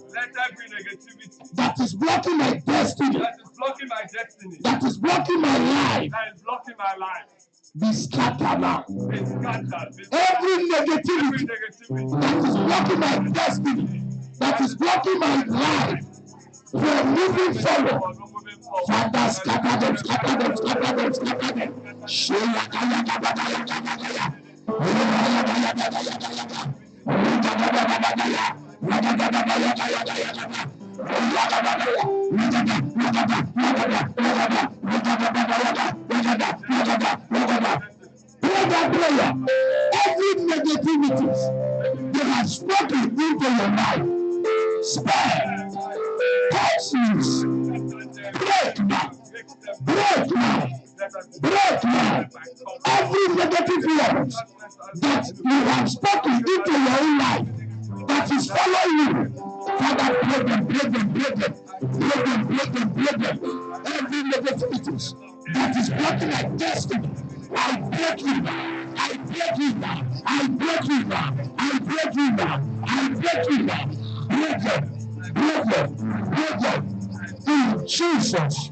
Speaker 3: that is blocking my destiny, that is blocking my life, be scattered now. Every negativity that is blocking my destiny, that is blocking my life, we're moving forward. Father, scatter them, scatter them, scatter them, scatter them. Prayer. Every negativity they have spoken into your life, spare, toxins, break now, break now, break now. Every negative words that you have spoken into your own life, that is following you, Father, break them, break them, break them, break them, break them, break them. Every negativity that is blocking my destiny, I break you now. I break you now. I break you now. I break you now. I break you now. Break them. Break them. Break them. In Jesus'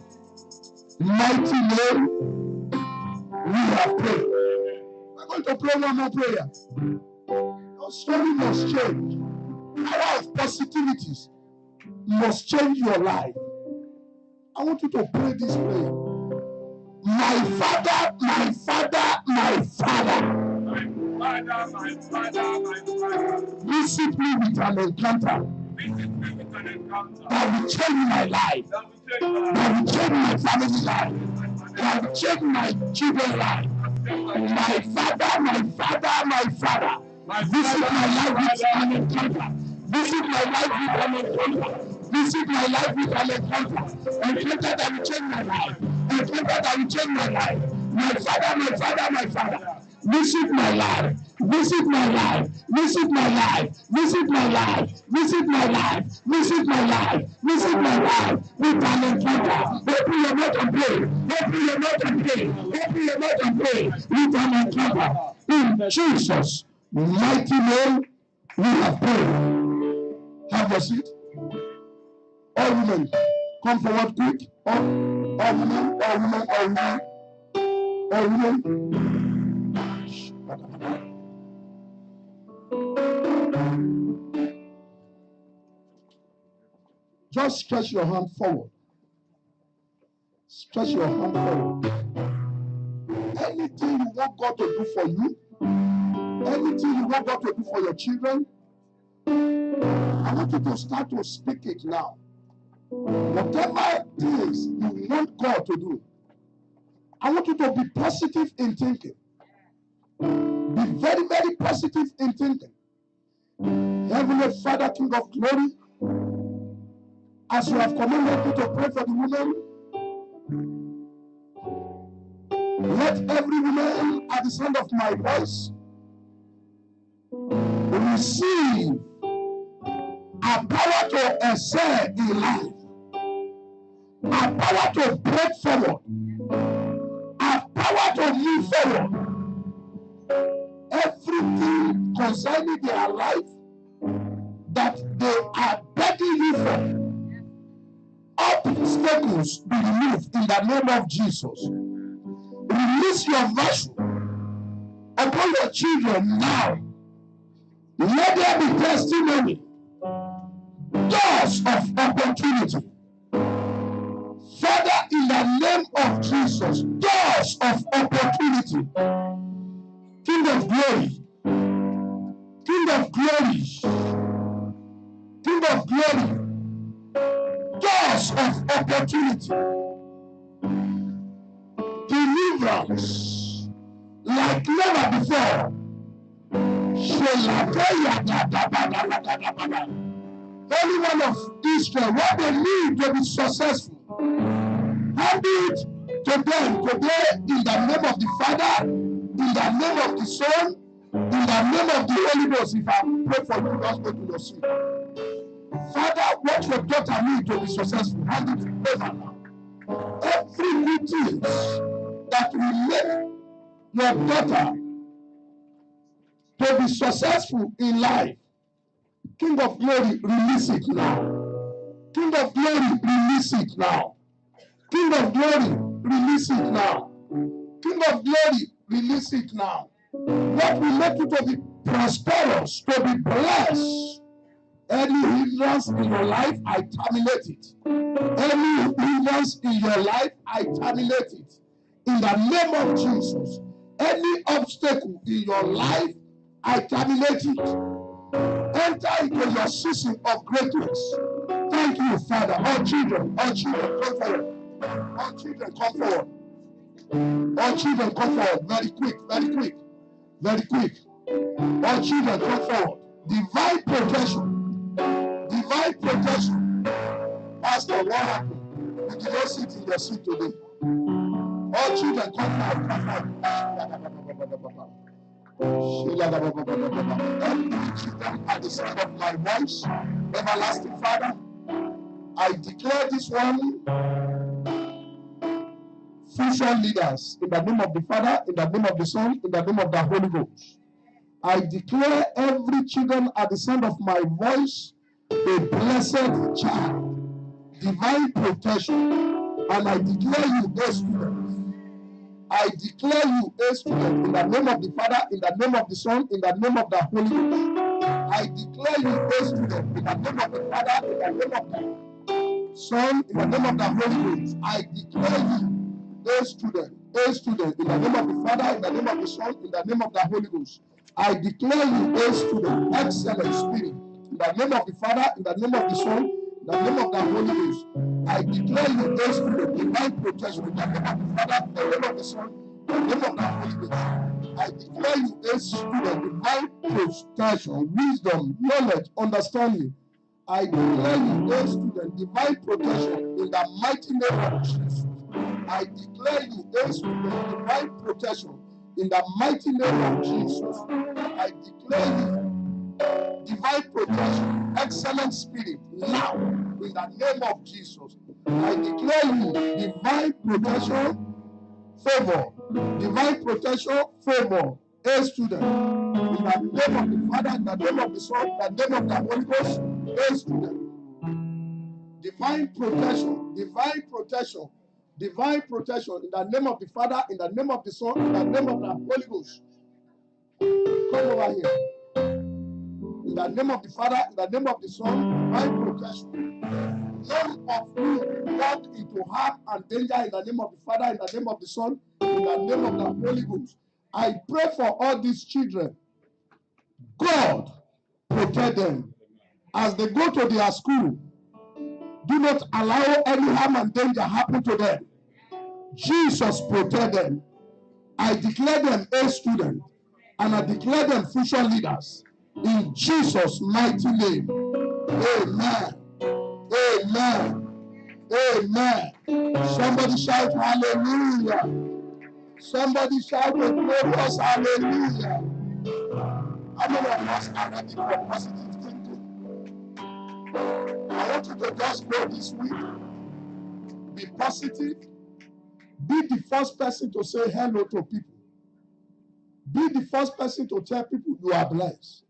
Speaker 3: mighty name, we have prayed. We're going to pray one more prayer. Your story must change. Power of positivities must change your life. I want you to pray this prayer. My Father, my Father, my Father. My Father, my Father. Visit me with an encounter. That will change my life. That will change my family life. That will change my children's life. My Father, my Father, my Father. Visit my life with an encounter. Visit my life with an encounter. Visit my life with an encounter. Encounter that will change my life. Encounter that will change my life. My Father, my Father, my Father. Visit my life. Visit my life. Visit my life. Visit my life. Visit my life. Visit my life. Visit my life with an encounter. Open your mouth and pray. Open your mouth and pray. Open your mouth and pray with an encounter. In Jesus' mighty name, we have prayed. Have your seat. All women, come forward quick. All women, all women, all women, all women. Just stretch your hand forward. Stretch your hand forward. Anything you want God to do for you, anything you want God to do for your children, I want you to start to speak it now. Whatever things you want God to do, I want you to be positive in thinking. Be very, very positive in thinking. Heavenly Father, King of glory, as you have commanded me to pray for the women, let every woman at the sound of my voice receive a power to excel in life, a power to break forward, a power to move forward. Everything concerning their life that they are begging you for, obstacles be removed in the name of Jesus. Release your virtue upon your children now. Let there be testimony, doors of opportunity. Father, in the name of Jesus, doors of opportunity. King of glory, King of glory, King of glory, doors of opportunity, deliverance like never before. Holy One of Israel, what they need to be successful, hand it to them today in the name of the Father, in the name of the Son, in the name of the Holy Ghost. If I pray for you, just go to your seat. Father, what your daughter needs to be successful, hand it over now. Every good thing that will make your daughter to be successful in life, King of Glory, release it now. King of Glory, release it now. King of Glory, release it now. King of Glory, release it now. What will make you to be prosperous, to be blessed? Any hindrance in your life, I terminate it. Any hindrance in your life, I terminate it. In the name of Jesus. Any obstacle in your life, I terminate it. Enter into your season of greatness. Thank you, Father. All children, come forward. All children, come forward. All children, come forward. Very quick, very quick, very quick. All children, come forward. Divine protection. Divine protection. Pastor, what happened? You did not sit in your seat today. All children, come forward. Come forward. Every children at the sound of my voice, everlasting Father, I declare this one future leaders in the name of the Father, in the name of the Son, in the name of the Holy Ghost. I declare every children at the sound of my voice a blessed child, divine protection, and I declare you a student. I declare you a student in the name of the Father, in the name of the Son, in the name of the Holy Ghost. I declare you a student in the name of the Father, in the name of the Son, in the name of the Holy Ghost. I declare you a student in the name of the Father, in the name of the Son, in the name of the Holy Ghost. I declare you a student, excellent spirit, in the name of the Father, in the name of the Son, in the name of the Holy Ghost. I declare you a student, divine protection, in the name of the Father, in the name of the Son, in the name of the Holy Ghost. I declare you a student, divine protection, wisdom, knowledge, understanding. I declare you a student, divine protection, in the mighty name of Jesus. I declare you a student, divine protection, in the mighty name of Jesus. I declare you divine protection, excellent spirit, now, in the name of Jesus. I declare you divine protection, favor, divine protection, favor, a student, in the name of the Father, in the name of the Son, in the name of the Holy Ghost, a student. Divine protection, divine protection, divine protection, in the name of the Father, in the name of the Son, in the name of the Holy Ghost. Come over here. In the name of the Father, in the name of the Son, divine protection. None of you walk into harm and danger in the name of the Father, in the name of the Son, in the name of the Holy Ghost. I pray for all these children. God, protect them. As they go to their school, do not allow any harm and danger happen to them. Jesus, protect them. I declare them a student, and I declare them future leaders. In Jesus' mighty name. Amen. Amen. Amen. Somebody shout hallelujah. Somebody shout a glorious hallelujah. How many of us are ready for positive thinking? I want you to just go this week. Be positive. Be the first person to say hello to people. Be the first person to tell people you are blessed.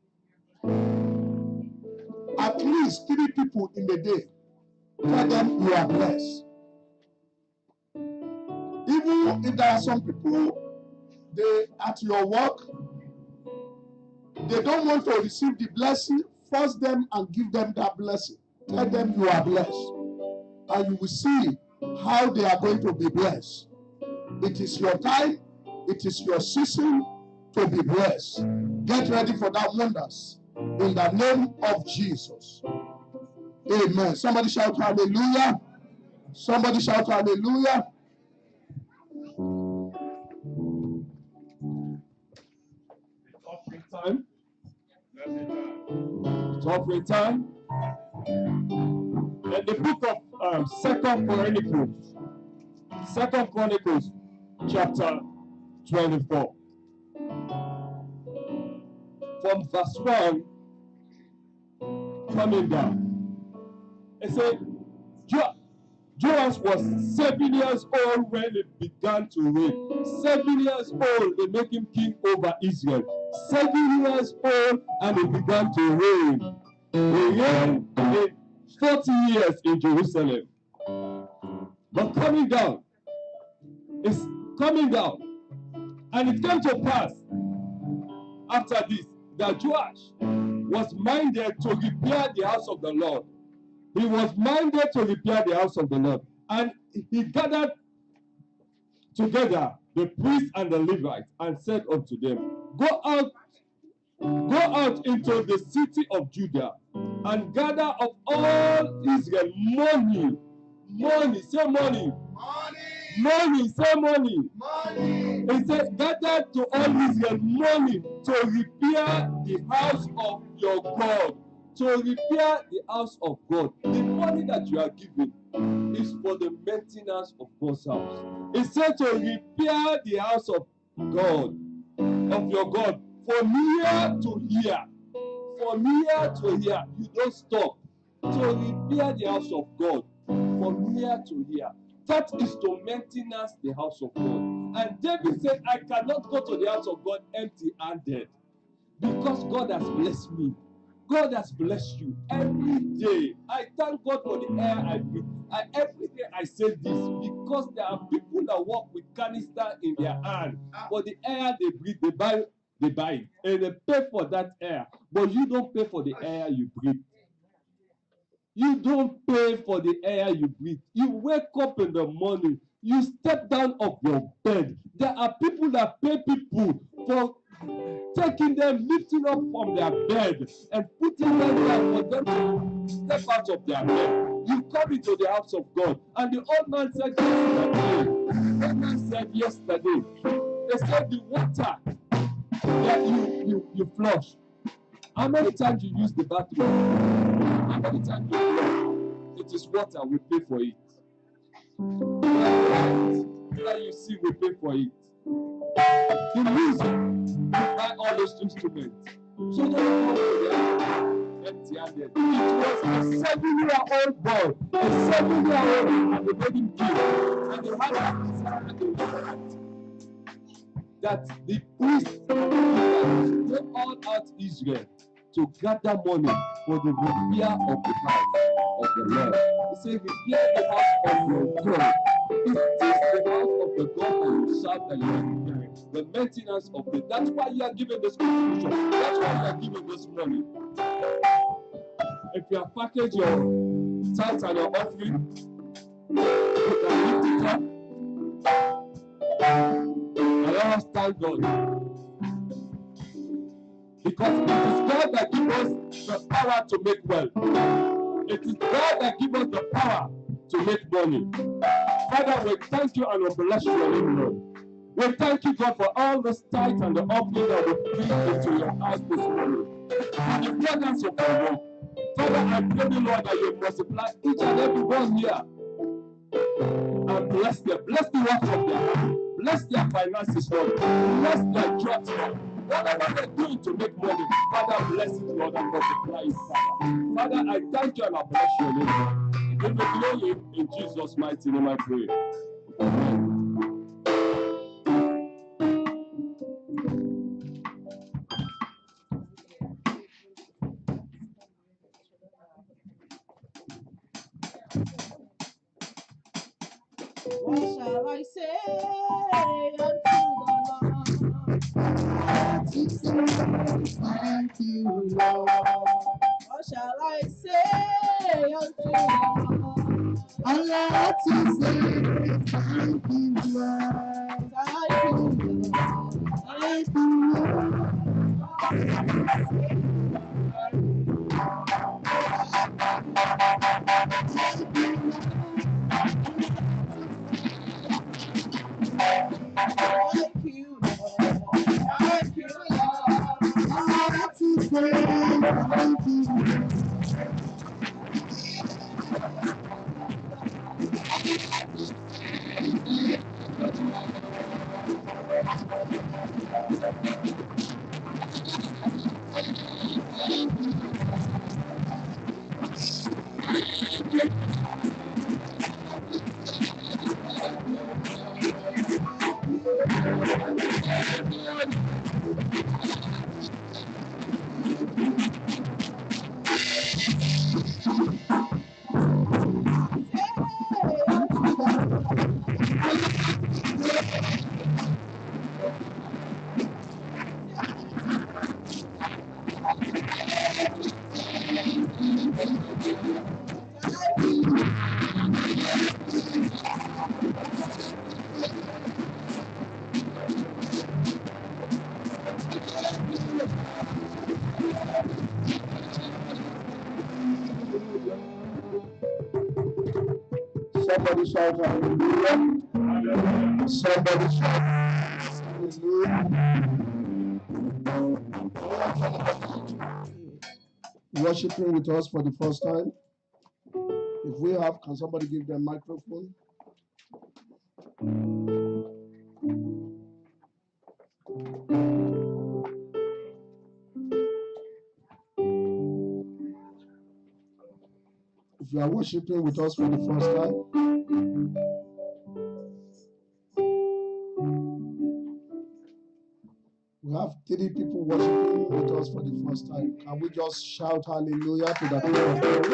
Speaker 3: At least 3 people in the day. Tell them you are blessed. Even if there are some people at your work, they don't want to receive the blessing, force them and give them that blessing. Tell them you are blessed. And you will see how they are going to be blessed. It is your time. It is your season to be blessed. Get ready for that wonders. In the name of Jesus. Amen. Somebody shout hallelujah. Somebody shout hallelujah. It's offering time. It's offering time.
Speaker 5: In the book of Second Chronicles, chapter 24, from verse 1, coming down, it said, Joash was 7 years old when he began to reign. 7 years old, they make him king over Israel. 7 years old, and he began to reign. He reigned 40 years in Jerusalem. But coming down, and it came to pass after this that Joash was minded to repair the house of the Lord. He was minded to repair the house of the Lord. And he gathered together the priests and the Levites and said unto them, Go out into the city of Judah and gather of all Israel money. Say money. Money, say money. He said, gather to all Israel money to repair the house of your God. To repair the house of God. The money that you are giving is for the maintenance of God's house. He said to repair the house of God, of your God, from here to here. From here to here. You don't stop. To repair the house of God, from here to here. That is to maintenance the house of God. And David said, I cannot go to the house of God empty-handed, because God has blessed me. God has blessed you every day. I thank God for the air I breathe. Every day I say this because there are people that walk with canister in their hand. For the air they breathe, they buy it, and they pay for that air. But you don't pay for the air you breathe. You don't pay for the air you breathe. You wake up in the morning, you step down of your bed. There are people that pay people for taking them, lifting up from their bed and putting them there for them to step out of their bed. You come into the house of God. And the old man said yesterday, they said the water that you flush. How many times you use the bathroom? How many times you flush? It is water, we pay for it. That you see, we pay for it. The music, buy all those instruments. So don't come with empty-handed. It was a 7-year-old boy, a 7-year-old, and they made him king. And they had that the priests go all out Israel to gather money for the repair of the house of the Lord. He said, repair the house of your God. Is this the house of the God that you serve that you are repairing? The maintenance of it. That's why you are giving this contribution. That's why you are giving this money. If you have packaged your tithes and your offering, you can lift it up. And let us thank God. Because it is God that gives us the power to make wealth. It is God that gives us the power to make money. Father, we thank you and we bless your name, Lord. We thank you, God, for all the tithes and the offering that we bring into your house this morning. And the presence of your word. Father, I pray, the Lord, that you multiply each and every one here and bless them. Bless the works of their hands. Bless their finances, Lord. Bless their jobs, Lord. Whatever they're doing to make money, Father, bless it, Lord, and multiply it, Father. Father, I thank you and I bless your name. Give me glory in Jesus' mighty name, I pray. Amen.
Speaker 2: What shall I say unto the Lord?
Speaker 1: Thank you, Lord.
Speaker 2: What shall I say unto the Lord?
Speaker 1: I love to say thank you, Lord.
Speaker 2: Thank you, Lord.
Speaker 1: Thank you, Lord.
Speaker 2: Thank you, Lord. Thank you, Lord.
Speaker 1: I love to say thank you, Lord.
Speaker 3: Somebody shout hallelujah. Somebody shout hallelujah. Worshiping with us for the first time. If we have, can somebody give them microphone? If you are worshiping with us for the first time, we have 3 people worshiping with us for the first time. Can we just shout hallelujah to the King of Glory?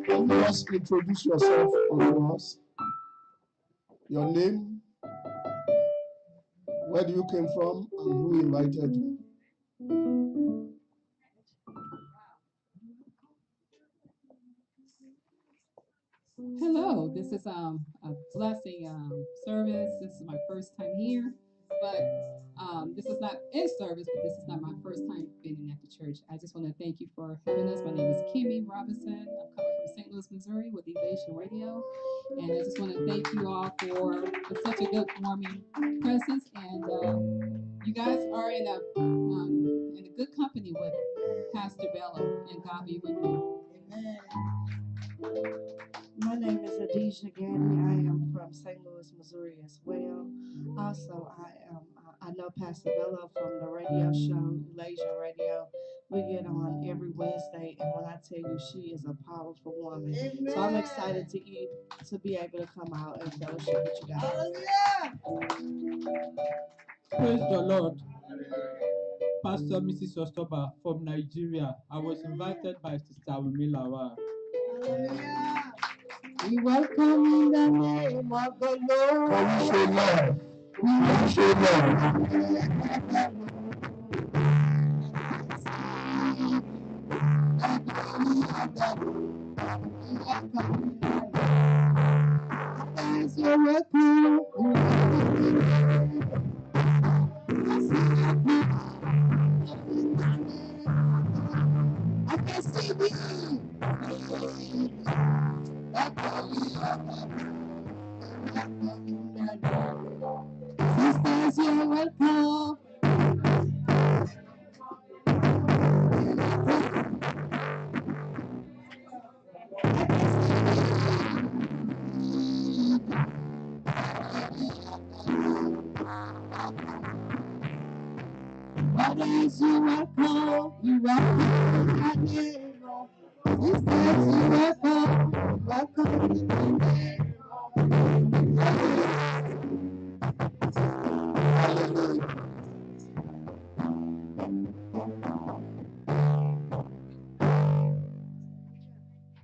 Speaker 3: Can you just introduce yourself to us? Your name, where do you came from, and who invited you?
Speaker 6: Hello, this is a blessing service. This is my first time here, but this is not in service, but this is not my first time being at the church. I just want to thank you for having us. My name is Kimmy Robinson. I'm coming from St. Louis, Missouri with Elation Radio, and I just want to thank you all for such a good, warming presence. And you guys are in a good company with Pastor Bello, and God be with you.
Speaker 2: Amen. My name is Adisha Gaddy. I am from St. Louis, Missouri as well. Also, I know Pastor Bello from the radio show, Elation Radio. We get on every Wednesday, and when I tell you, she is a powerful woman. Amen. So I'm excited to be able to come out and fellowship with you guys. Hallelujah!
Speaker 7: Praise the Lord. Pastor Mrs. Ostoba from Nigeria. I was invited by Sister Umilawa.
Speaker 2: Hallelujah! We welcome in the name of the Lord.
Speaker 3: Can you say Lord? Can you say Lord?
Speaker 2: As you're welcome. I can see me. Sisters, you're welcome. Brothers, you're welcome. You're welcome. Sisters, you're welcome. Welcome.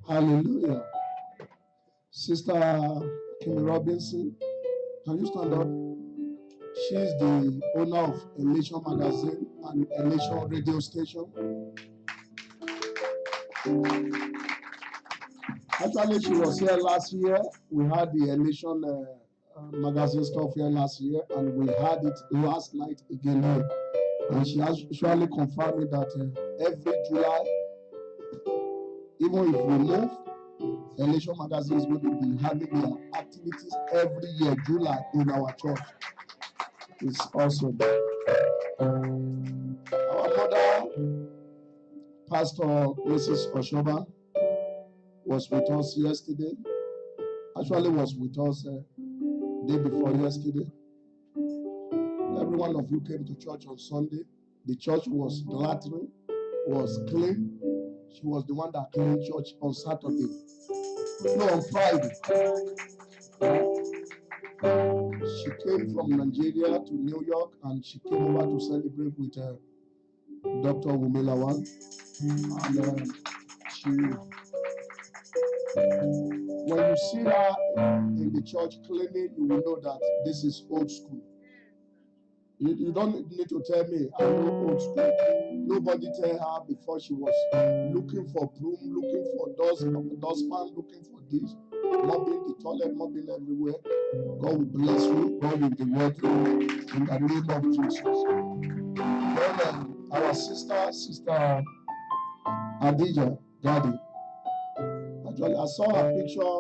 Speaker 3: Hallelujah. Sister Kim Robinson, can you stand up? She's the owner of Elation Magazine and Elation Radio Station. Actually, she was here last year. We had the Elation magazine stuff here last year, and we had it last night again here. And she actually confirmed me that every July, even if we move, Elation Magazine is going to be having their activities every year, July, in our church. It's awesome. Our mother, Pastor Mrs. Oshoba, was with us yesterday. Actually, was with us day before yesterday. Every one of you came to church on Sunday. The church was glittering, was clean. She was the one that cleaned church on Saturday. No, on Friday. She came from Nigeria to New York and she came over to celebrate with Dr. Wumilawan. And when you see her in the church cleaning, you will know that this is old school. You don't need to tell me, I know old school. Nobody tell her before she was looking for broom, looking for dustpan, looking for this, mopping the toilet, mopping everywhere. God will bless you. God will reward you in the name of Jesus. Then our sister Adija, Daddy. Actually, I saw her picture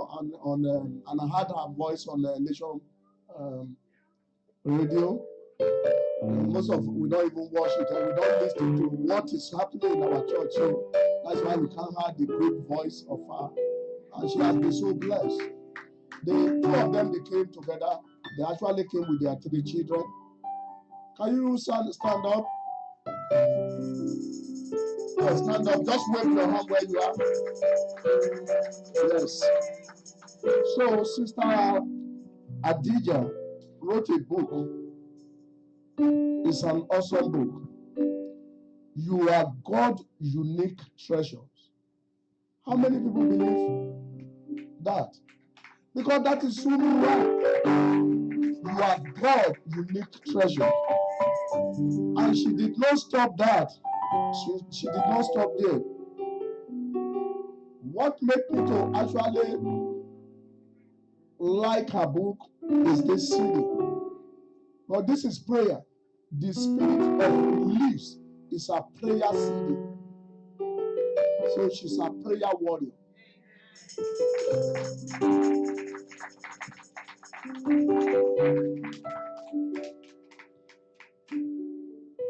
Speaker 3: and I heard her voice on the Nation radio. Most of we don't even watch it and we don't listen to what is happening in our church. So that's why we can't hear the good voice of her. And she has been so blessed. The two of them, they came together. They actually came with their 3 children. Can you stand up? Stand up. Just wave your hand where you are. Yes. So Sister Adija wrote a book. It's an awesome book. You are God's unique treasures. How many people believe that? Because that is so right. You are God's unique treasure. And she did not stop that. She did not stop there. What made me to actually like her book is this CD. But this is prayer. The spirit of relief is a prayer CD. So she's a prayer warrior.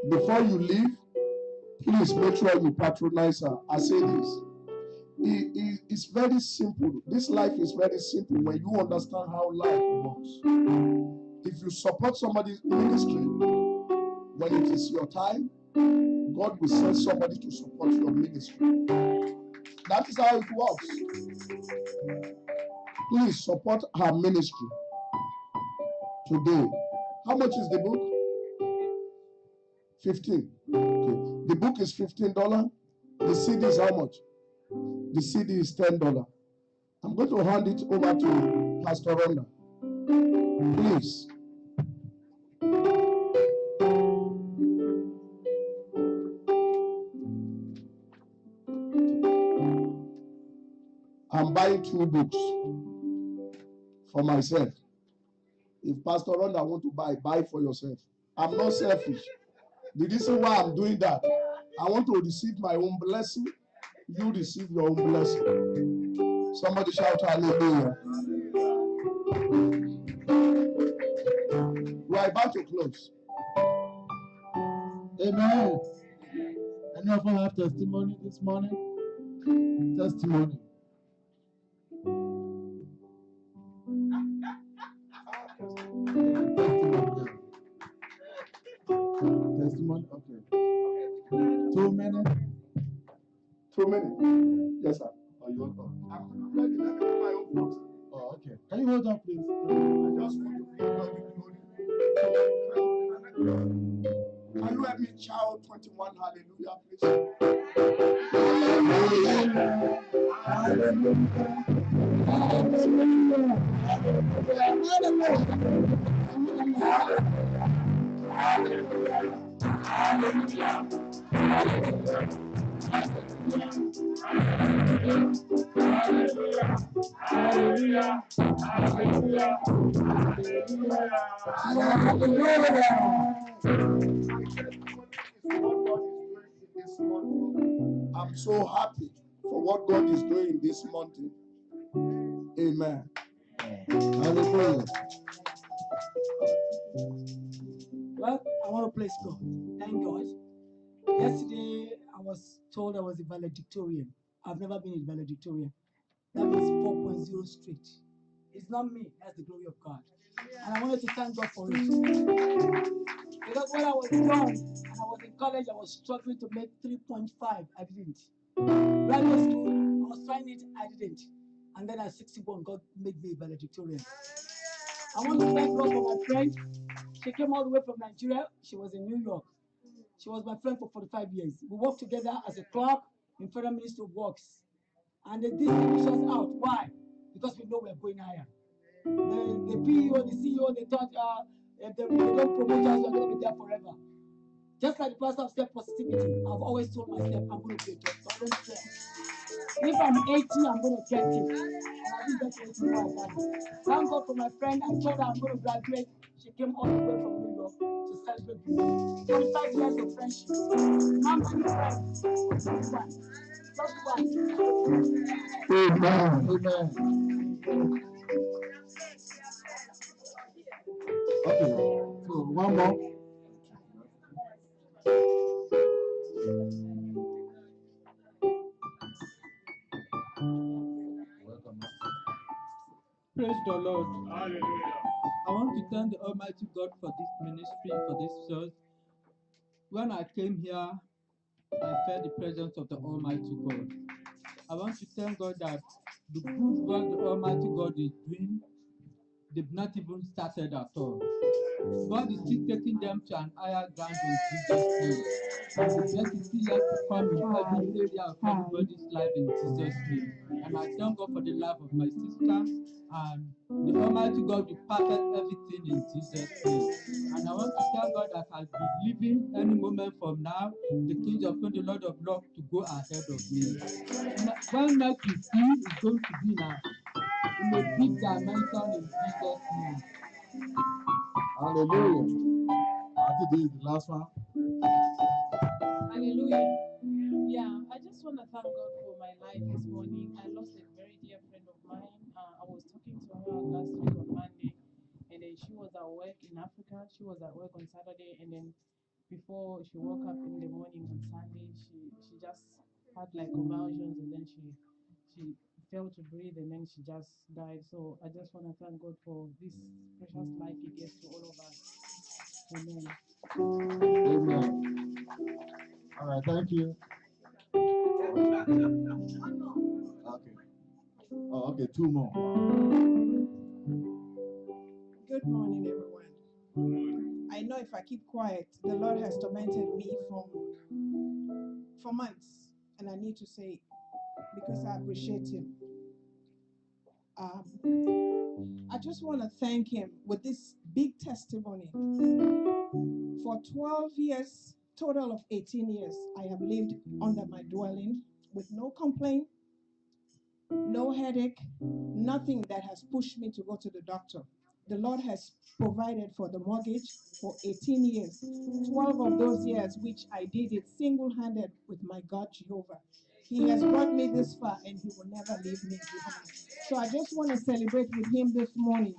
Speaker 3: Before you leave, please make sure you patronize her. I say this. It's very simple. This life is very simple when you understand how life works. If you support somebody's ministry, when it is your time, God will send somebody to support your ministry. That is how it works. Please support her ministry today. How much is the book? 15. Okay. The book is $15. The CD is how much? The CD is $10. I'm going to hand it over to Pastor Rhonda. Please. I'm buying 2 books for myself. If Pastor Rhonda want to buy for yourself. I'm not selfish. The reason why I'm doing that, I want to receive my own blessing. You receive your own blessing. Somebody shout hallelujah. We are about to close.
Speaker 1: Amen. Any of you have testimony this morning? Testimony. Testimony. Okay. 2 minutes.
Speaker 3: 2 minutes. Yes, sir. Oh, you want I'm ready. Let me do my own first.
Speaker 1: Oh, okay. Can you hold on, please?
Speaker 3: I just want to give God the glory. Can you help me shout 21 hallelujah, please? Hallelujah. I'm so happy for what God is doing this month. Amen. Hallelujah.
Speaker 8: Well, I want to praise God. Thank God. Yesterday, I was told I was a valedictorian. I've never been a valedictorian. That means 4.0 straight. It's not me, that's the glory of God. And I wanted to thank God for it. Because when I was young and I was in college, I was struggling to make 3.5. I didn't. Graduate school, I was trying it, I didn't. And then at 61, God made me valedictorian. I want to thank God for my friend. She came all the way from Nigeria. She was in New York. She was my friend for 45 years. We worked together as a clerk in Federal Ministry of Works. And they didn't push us out. Why? Because we know we're going higher. The PEO, the CEO, they thought if they don't promote us, we're going to be there forever. Just like the pastor of step positivity, I've always told myself I'm going to be a doctor. I don't care. If I'm 80, I'm going to get it. And I didn't get it before I got it. Thank God for my friend. I told her I'm going to graduate. She came all the way from New York to celebrate with me. 45 years of friendship. How many friends? Just one. Just one.
Speaker 3: Amen. Amen. Okay. So one more.
Speaker 7: Praise the Lord.
Speaker 4: Hallelujah.
Speaker 7: I want to thank the Almighty God for this ministry, for this church. When I came here, I felt the presence of the Almighty God. I want to thank God that the good work the Almighty God is doing, they've not even started at all. God is still taking them to an higher ground in Jesus' name. And the best is still yet to come in every area of everybody's life in Jesus' name. And I thank God for the life of my sister. And the Almighty God will perfect everything in Jesus' name. And I want to thank God that I'll be living any moment from now, the King of Kings, the Lord of Lords, to go ahead of me. When next we see is going to be now in a big dimension in Jesus' name.
Speaker 3: Hallelujah. I think this is the last one.
Speaker 2: Hallelujah. Yeah, I just want to thank God for my life this morning. I lost a very dear friend of mine. I was talking to her last week on Monday, and then she was at work in Africa. She was at work on Saturday, and then before she woke up in the morning on Sunday, she just had like convulsions, and then she failed to breathe, and then she just died. So I just want to thank God for this precious life He gave to all of us. Amen.
Speaker 3: Amen. All right, thank you. Okay. Oh, okay, two more.
Speaker 9: Good morning, everyone. I know if I keep quiet, the Lord has tormented me for months, and I need to say it because I appreciate Him. I just want to thank Him with this big testimony. For 12 years, total of 18 years, I have lived under my dwelling with no complaint, no headache, nothing that has pushed me to go to the doctor. The Lord has provided for the mortgage for 18 years. 12 of those years, which I did it single-handed with my God Jehovah. He has brought me this far, and He will never leave me behind. So I just want to celebrate with Him this morning.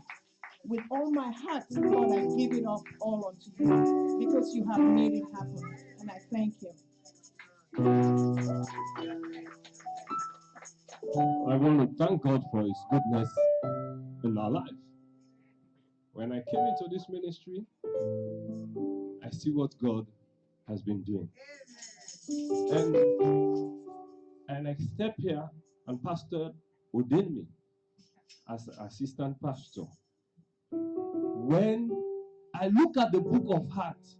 Speaker 9: With all my heart, Lord, I give it up all unto You because You have made it happen, and I thank Him.
Speaker 5: I want to thank God for His goodness in our life. When I came into this ministry, I see what God has been doing. And I step here and Pastor ordained me as assistant pastor. When I look at the book of Acts,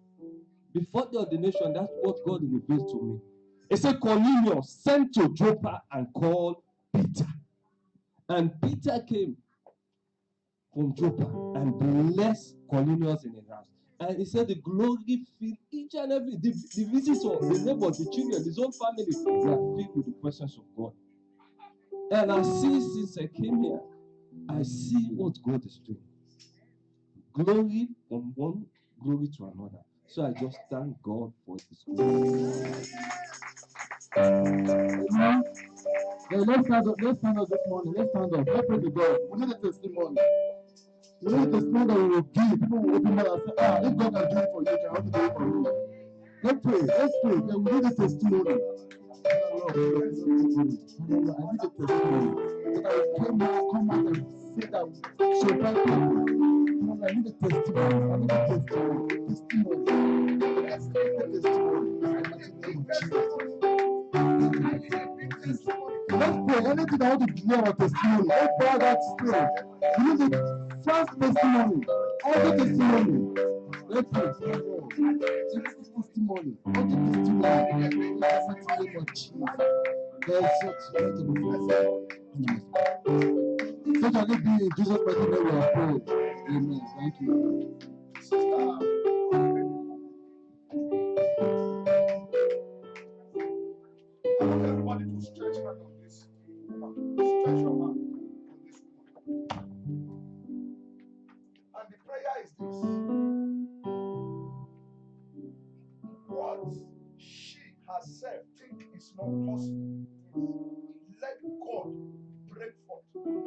Speaker 5: before the ordination, that's what God revealed to me. It said Cornelius sent to Joppa and called Peter. And Peter came from Joppa and blessed Cornelius in his house. And he said the glory filled each and every, the visitors, the neighbors, the children, his own family, were filled with the presence of God. And I see since I came here, I see what God is doing. Glory from one glory to another. So I just thank God for His glory.
Speaker 3: Amen. Yeah, let's stand up. Let's stand up this morning. Let's stand up. Let's pray to God. We need a testimony. We need a testimony that we will give. People will open their and say, if God can do it for you, can also do it for me. Let's pray. Let's pray. Yeah, we need a testimony. Lord, I need a testimony. That I will come out and say that surprise people. I need a testimony. I need a testimony. Let's give a testimony. In the mighty name of Jesus. Let's pray. Anything I want to declare a testimony. Let's bow that spirit. You need the first testimony. All the testimony. Let's pray. Testimony. All the testimony. In the mighty name of Jesus. There's such a so shall it be in Jesus' mighty name we are praying. Amen. Thank you.
Speaker 1: I want everybody to stretch hand on this. Stretch your hand on this woman. And the prayer is this. What she herself think is not possible, let God break forth and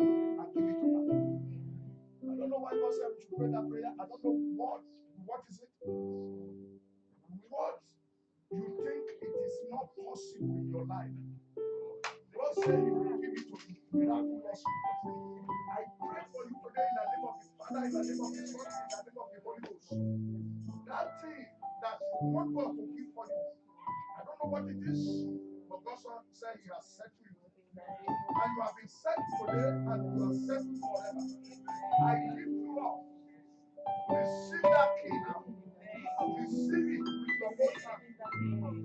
Speaker 1: give it to her. I don't know why God said we should pray that prayer. I don't know what is it? What you think it is not possible in your life. God said He will give it to you miraculously. I pray for you today in the name of the Father, in the name of the Son, in the name of the Holy Ghost. That thing that you want God to give for you, I don't know what it is, but God said He has set you. And you have been set today and you are set forever. I lift you up. Receive that key now. Receive it with your own hand.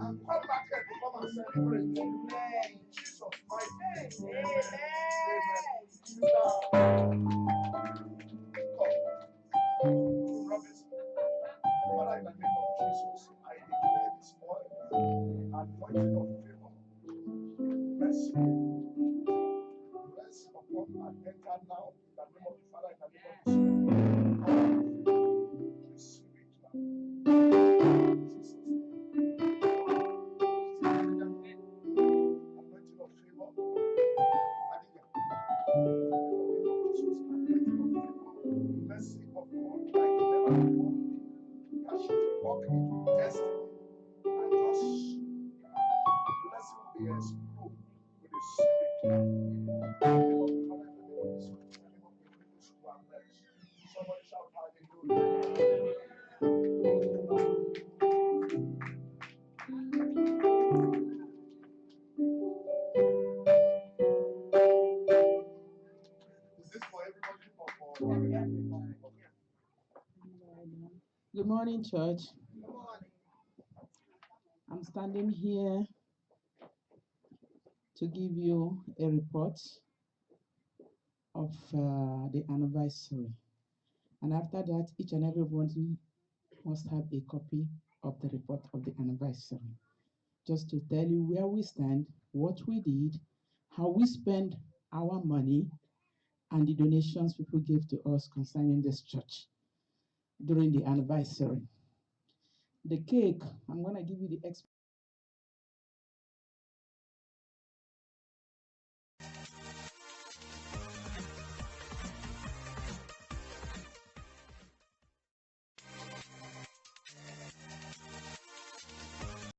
Speaker 1: And come back here to come and celebrate. In Jesus' mighty name. Amen. Father, in the name of Jesus, I declare this oil, anointing of favor, mercy, rest upon and enter now in the name of the Father, in the name of the Son. Receive it now. In Jesus' name. Anointing of favor. Mercy of God like never before. That she will walk into destiny and just blessing will be explode with the Spirit. Somebody shout hallelujah. Is this for everybody or for everybody?
Speaker 2: Good morning, church.
Speaker 1: Good morning.
Speaker 2: I'm standing here to give you a report of the anniversary. And after that, each and every one must have a copy of the report of the anniversary. Just to tell you where we stand, what we did, how we spend our money, and the donations people gave to us concerning this church during the anniversary. The cake, I'm going to give you the